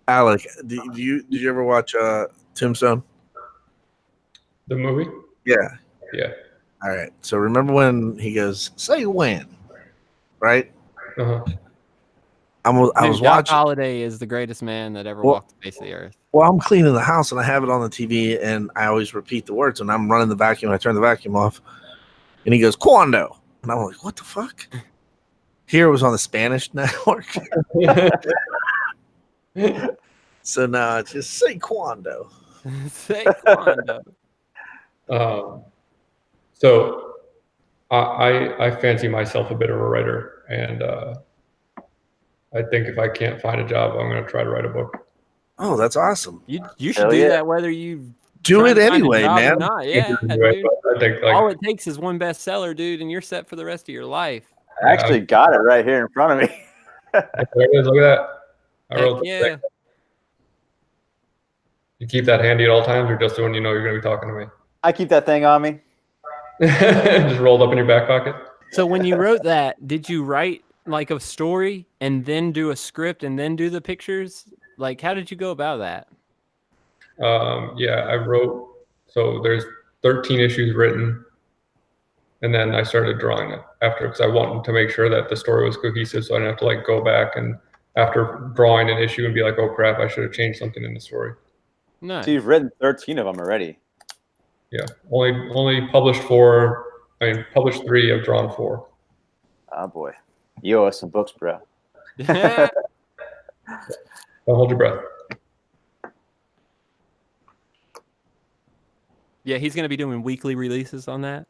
Alec, did you ever watch Tombstone? The movie? Yeah. Yeah. All right. So remember when he goes, "Say when," right? Uh-huh. I was Doc watching. Holliday is the greatest man that ever walked the face of the earth. Well, I'm cleaning the house and I have it on the TV, and I always repeat the words. And I'm running the vacuum. I turn the vacuum off, and he goes, "Quando," and I'm like, "What the fuck?" Here it was on the Spanish network. So now it's just say Quando. Say Quando. So I fancy myself a bit of a writer, and I think if I can't find a job, I'm going to try to write a book. Oh, that's awesome. You should Hell do yeah. that whether you Do it trying to find a anyway, job or man. not. Yeah, Anyway, dude. but I think All it takes is one bestseller, dude, and you're set for the rest of your life. I actually got it right here in front of me. there it is. Look at that. I Heck wrote the yeah. thing. You keep that handy at all times, or just when you know you're going to be talking to me? I keep that thing on me. Just rolled up in your back pocket. So when you wrote that, did you write like a story and then do a script and then do the pictures? Like, how did you go about that? Yeah, I wrote. So there's 13 issues written, and then I started drawing it after because I wanted to make sure that the story was cohesive, so I didn't have to go back and after drawing an issue and be like, "Oh crap, I should have changed something in the story." Nice. So you've written 13 of them already. Yeah, only published 4. I mean, published 3. I've drawn 4. Oh boy, you owe us some books, bro. Don't hold your breath. Yeah, he's gonna be doing weekly releases on that.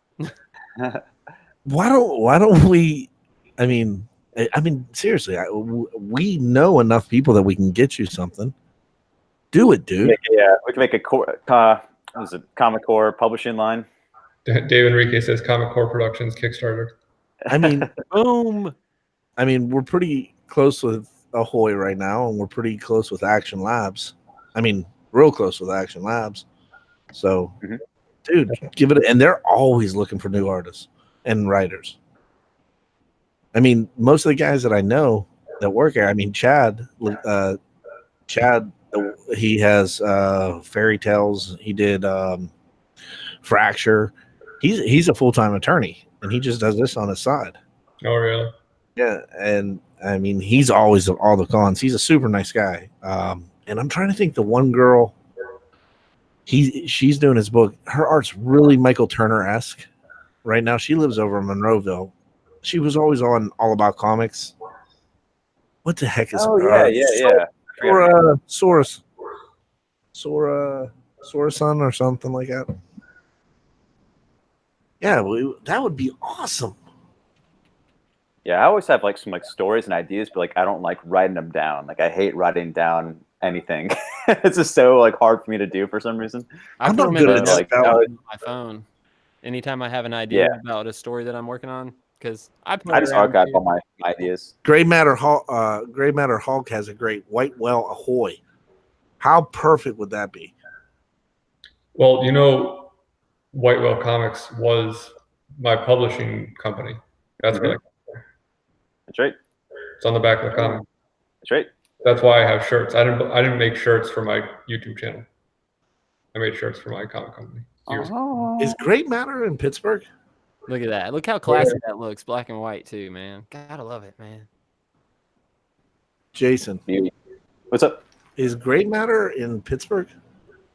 Why don't we? I mean, seriously, we know enough people that we can get you something. Do it, dude. Yeah, we can make a what is it, Comic Core publishing line. Dave Enrique says Comic Core Productions Kickstarter. I mean, Boom. I mean, we're pretty close with Ahoy right now, and we're pretty close with Action Labs. I mean, real close with Action Labs. So, dude, give it. And they're always looking for new artists and writers. I mean, most of the guys that I know that work here. I mean, Chad, he has Fairy Tales. He did Fracture. He's a full-time attorney, and he just does this on his side. Oh, really? Yeah, and I mean, he's always at all the cons. He's a super nice guy. And I'm trying to think the one girl. She's doing his book. Her art's really Michael Turner-esque. Right now, she lives over in Monroeville. She was always on All About Comics. What the heck is? Oh yeah. Sora-san or something like that. Yeah, that would be awesome. Yeah, I always have like some like stories and ideas, but like I don't like writing them down. Like I hate writing down anything. It's just so like hard for me to do for some reason. I'm not good at like on my phone. Anytime I have an idea about a story that I'm working on, because I just archive all my ideas. Gray Matter Hulk has a great White Whale Ahoy. How perfect would that be? Well, you know, White Whale Comics was my publishing company. That's what That's right. It's on the back of the comic. That's right. That's why I have shirts. I didn't make shirts for my YouTube channel. I made shirts for my comic company. Is Great Matter in Pittsburgh? Look at that. Look how classy that looks. Black and white too, man. Gotta love it, man. Jason. What's up? Is Great Matter in Pittsburgh?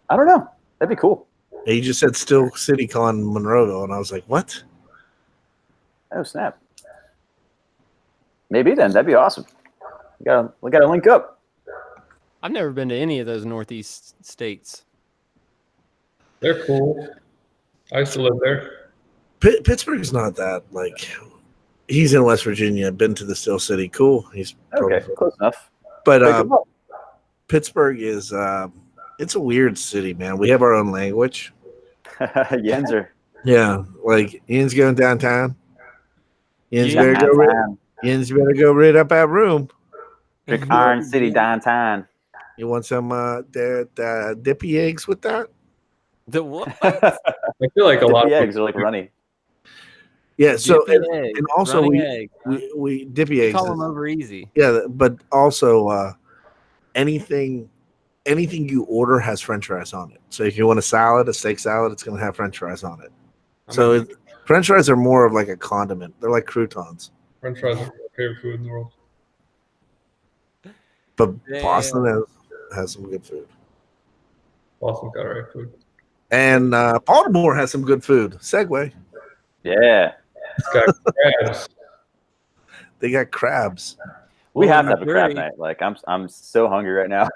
I don't know. That'd be cool. He just said Still City Con Monroeville, and I was like, what? Oh snap. Maybe then. That'd be awesome. We gotta link up. I've never been to any of those Northeast states. They're cool. I used to live there. Pittsburgh's not that, like, he's in West Virginia, been to the Still City. Cool. He's okay, close enough. But Pittsburgh is it's a weird city, man. We have our own language. Yenzer. Yeah, like Ian's going downtown. Ian's Yeah, better go rid up that room. Trick Iron City downtown. You want some the dippy eggs with that? The what? I feel like a lot of eggs are like runny. Yeah, so Dippy eggs, and also running eggs, huh? we dippy eggs. Call them over easy. Yeah, but also anything you order has French fries on it. So if you want a steak salad, it's going to have French fries on it. So French fries are more of like a condiment. They're like croutons. French fries are my favorite food in the world. But Boston has some good food. Boston's got alright food. And Baltimore has some good food. Segway. Yeah. It's got crabs. They got crabs. We have to have a crab night. Like I'm so hungry right now.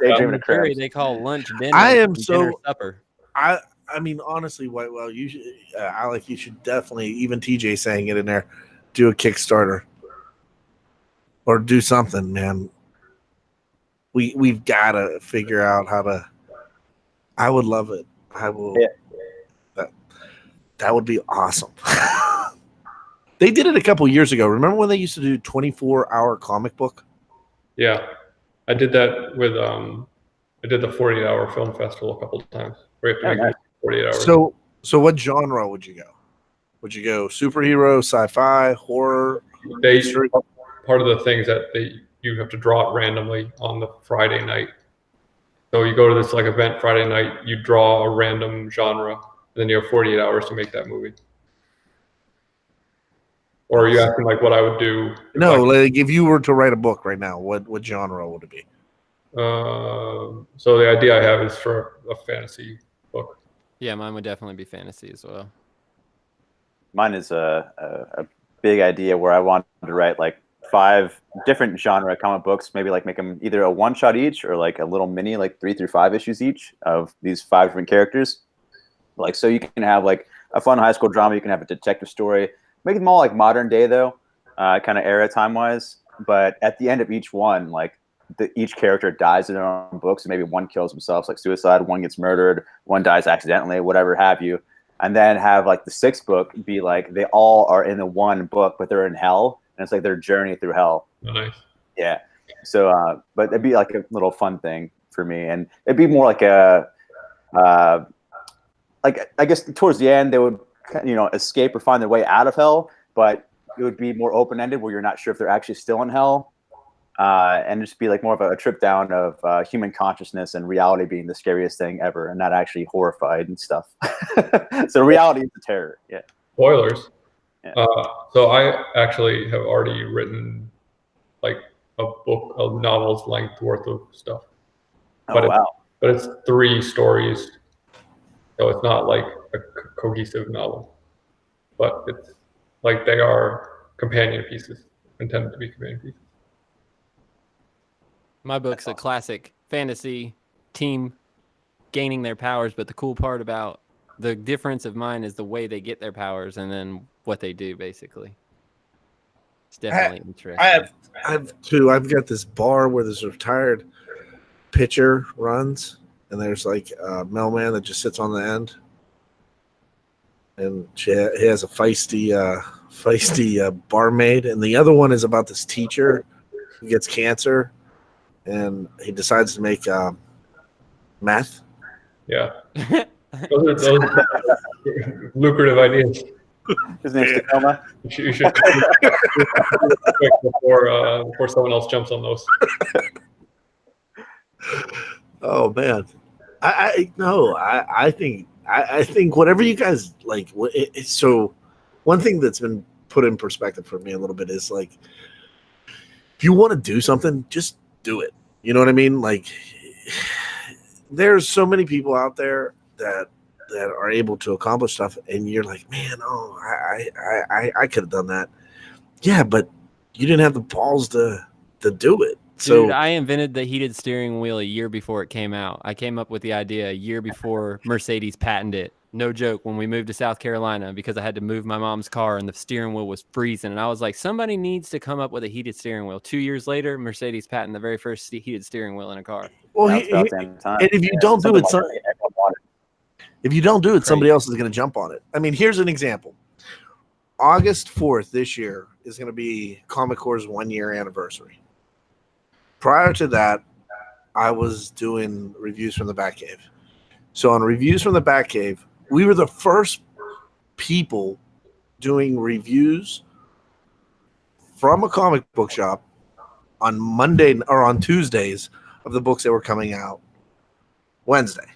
Daydreaming of crabs. They call lunch dinner. I am dinner, supper. I mean, honestly, Whitewell, you should, Alec, you should definitely, even TJ saying it in there, do a Kickstarter or do something, man. We've got to figure out how to. I would love it. I will. Yeah. That would be awesome. They did it a couple years ago. Remember when they used to do 24-hour comic book? Yeah, I did that with I did the 48-hour film festival a couple of times. We have to make 48 hours. So what genre would you go? Would you go superhero, sci-fi, horror? Part of the things that you have to draw it randomly on the Friday night. So you go to this like event Friday night, you draw a random genre, and then you have 48 hours to make that movie. Or are you asking like what I would do? No, like if you were to write a book right now, what genre would it be? So the idea I have is for a fantasy book. Yeah, mine would definitely be fantasy as well. Mine is a big idea where I wanted to write like 5 different genre comic books, maybe like make them either a one shot each or like a little mini, like 3 through 5 issues each of these 5 different characters. Like, so you can have like a fun high school drama, you can have a detective story, make them all like modern day though, kind of era time wise. But at the end of each one, like each character dies in their own books, and maybe one kills themselves, like suicide, one gets murdered, one dies accidentally, whatever have you. And then have like the 6th book be like they all are in the one book, but they're in hell, and it's like their journey through hell. Nice. Yeah. So, but it'd be like a little fun thing for me, and it'd be more like a, like I guess towards the end they would, escape or find their way out of hell, but it would be more open ended where you're not sure if they're actually still in hell, and just be like more of a trip down of human consciousness and reality being the scariest thing ever, and not actually horrified and stuff. So reality is the terror. Yeah. Spoilers. Yeah. So I actually have already written like a book, a novel's length worth of stuff. Oh wow. But it's 3 stories, so it's not like a cohesive novel. But it's like they are companion pieces, intended to be companion pieces. My book's a classic fantasy team gaining their powers, but the cool part about the difference of mine is the way they get their powers and then what they do, basically. It's definitely interesting. I have 2. I've got this bar where this retired pitcher runs, and there's like a mailman that just sits on the end, and he has a feisty barmaid, and the other one is about this teacher who gets cancer, and he decides to make meth. Yeah. Those are lucrative ideas. His name's Tacoma. You should before someone else jumps on those. Oh man, I think whatever you guys like. So one thing that's been put in perspective for me a little bit is like, if you want to do something, just do it. You know what I mean? Like, there's so many people out there that are able to accomplish stuff, and you're like, man, I could have done that. Yeah, but you didn't have the balls to do it. So Dude, I invented the heated steering wheel a year before it came out. I came up with the idea a year before Mercedes patented it. No joke, when we moved to South Carolina, because I had to move my mom's car and the steering wheel was freezing. And I was like, somebody needs to come up with a heated steering wheel. 2 years later, Mercedes patented the very first heated steering wheel in a car. well, Now it's about damn time. and if you Yeah, don't do something it, like that everyone wanted. if you don't do it, somebody Crazy. else is going to jump on it. I mean, here's an example. August 4th this year is going to be Comic Core's 1-year anniversary. Prior to that, I was doing reviews from the Batcave. So on Reviews from the Batcave, we were the first people doing reviews from a comic book shop on Monday or on Tuesdays of the books that were coming out Wednesday.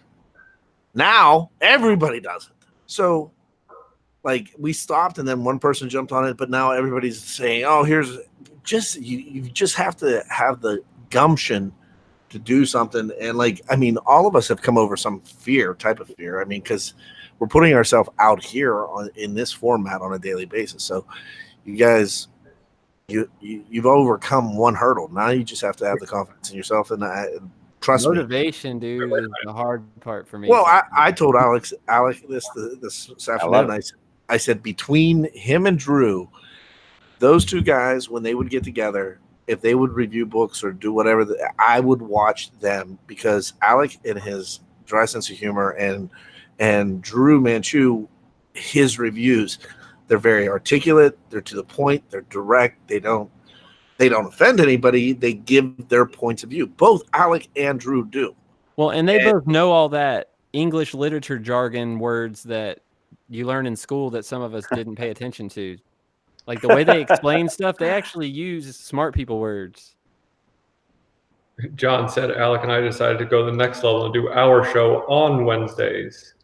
Now everybody does it. So like we stopped and then one person jumped on it, but now everybody's saying, oh, here's just you just have to have the gumption to do something. And like, I mean, all of us have come over some type of fear. I mean, because we're putting ourselves out here in this format on a daily basis. So you guys, you've overcome one hurdle. Now you just have to have the confidence in yourself, and trust me. Motivation, dude, is the hard part for me. Well, I told Alex this afternoon. I said between him and Drew, those 2 guys, when they would get together, if they would review books or do whatever, I would watch them, because Alec, in his dry sense of humor, and Drew Manchu, his reviews, they're very articulate, they're to the point, they're direct, they don't offend anybody, they give their points of view. Both Alec and Drew do. Well, and they both know all that English literature jargon words that you learn in school that some of us didn't pay attention to. Like the way they explain stuff, they actually use smart people words. John said Alec and I decided to go to the next level and do our show on Wednesdays.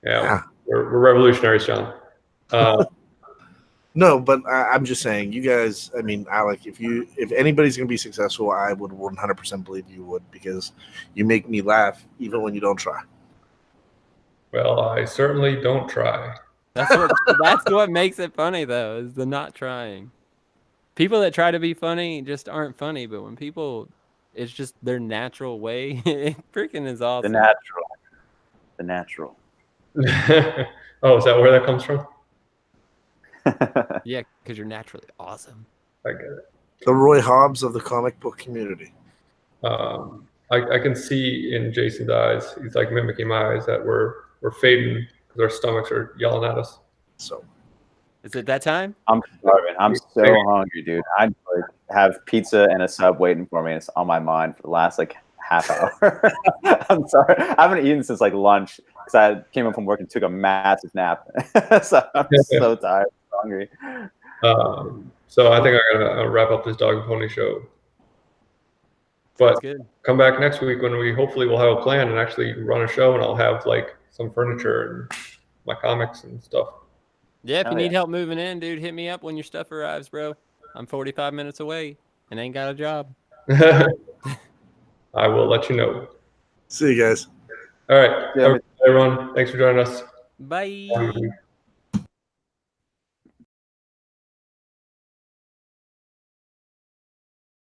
Yeah, we're revolutionaries, John. No, but I'm just saying, you guys. I mean, Alec, if anybody's gonna be successful, I would 100% believe you would, because you make me laugh even when you don't try. Well, I certainly don't try. That's what makes it funny though, is the not trying. People that try to be funny just aren't funny, but when people, it's just their natural way. It freaking is The awesome. natural. The natural. Oh, is that where that comes from? Yeah, because you're naturally awesome. I get it. The Roy Hobbs of the comic book community. I can see in Jason's eyes, he's like mimicking my eyes, that we're fading because our stomachs are yelling at us. So Is it that time? I'm starving. I'm so hungry, dude. I like have pizza and a sub waiting for me. It's on my mind for the last like half hour. I'm sorry. I haven't eaten since like lunch because I came up from work and took a massive nap. So I'm so tired. I'm hungry. So I think I'm gonna wrap up this dog and pony show. That's But good. come back next week when we hopefully will have a plan and actually run a show, and I'll have like some furniture and my comics and stuff. Yeah, if you Oh, need yeah. help moving in, dude, hit me up when your stuff arrives, bro. I'm 45 minutes away and ain't got a job. I will let you know. see you guys. All right, Yeah, everyone. Thanks for joining us. Bye. Have a good week.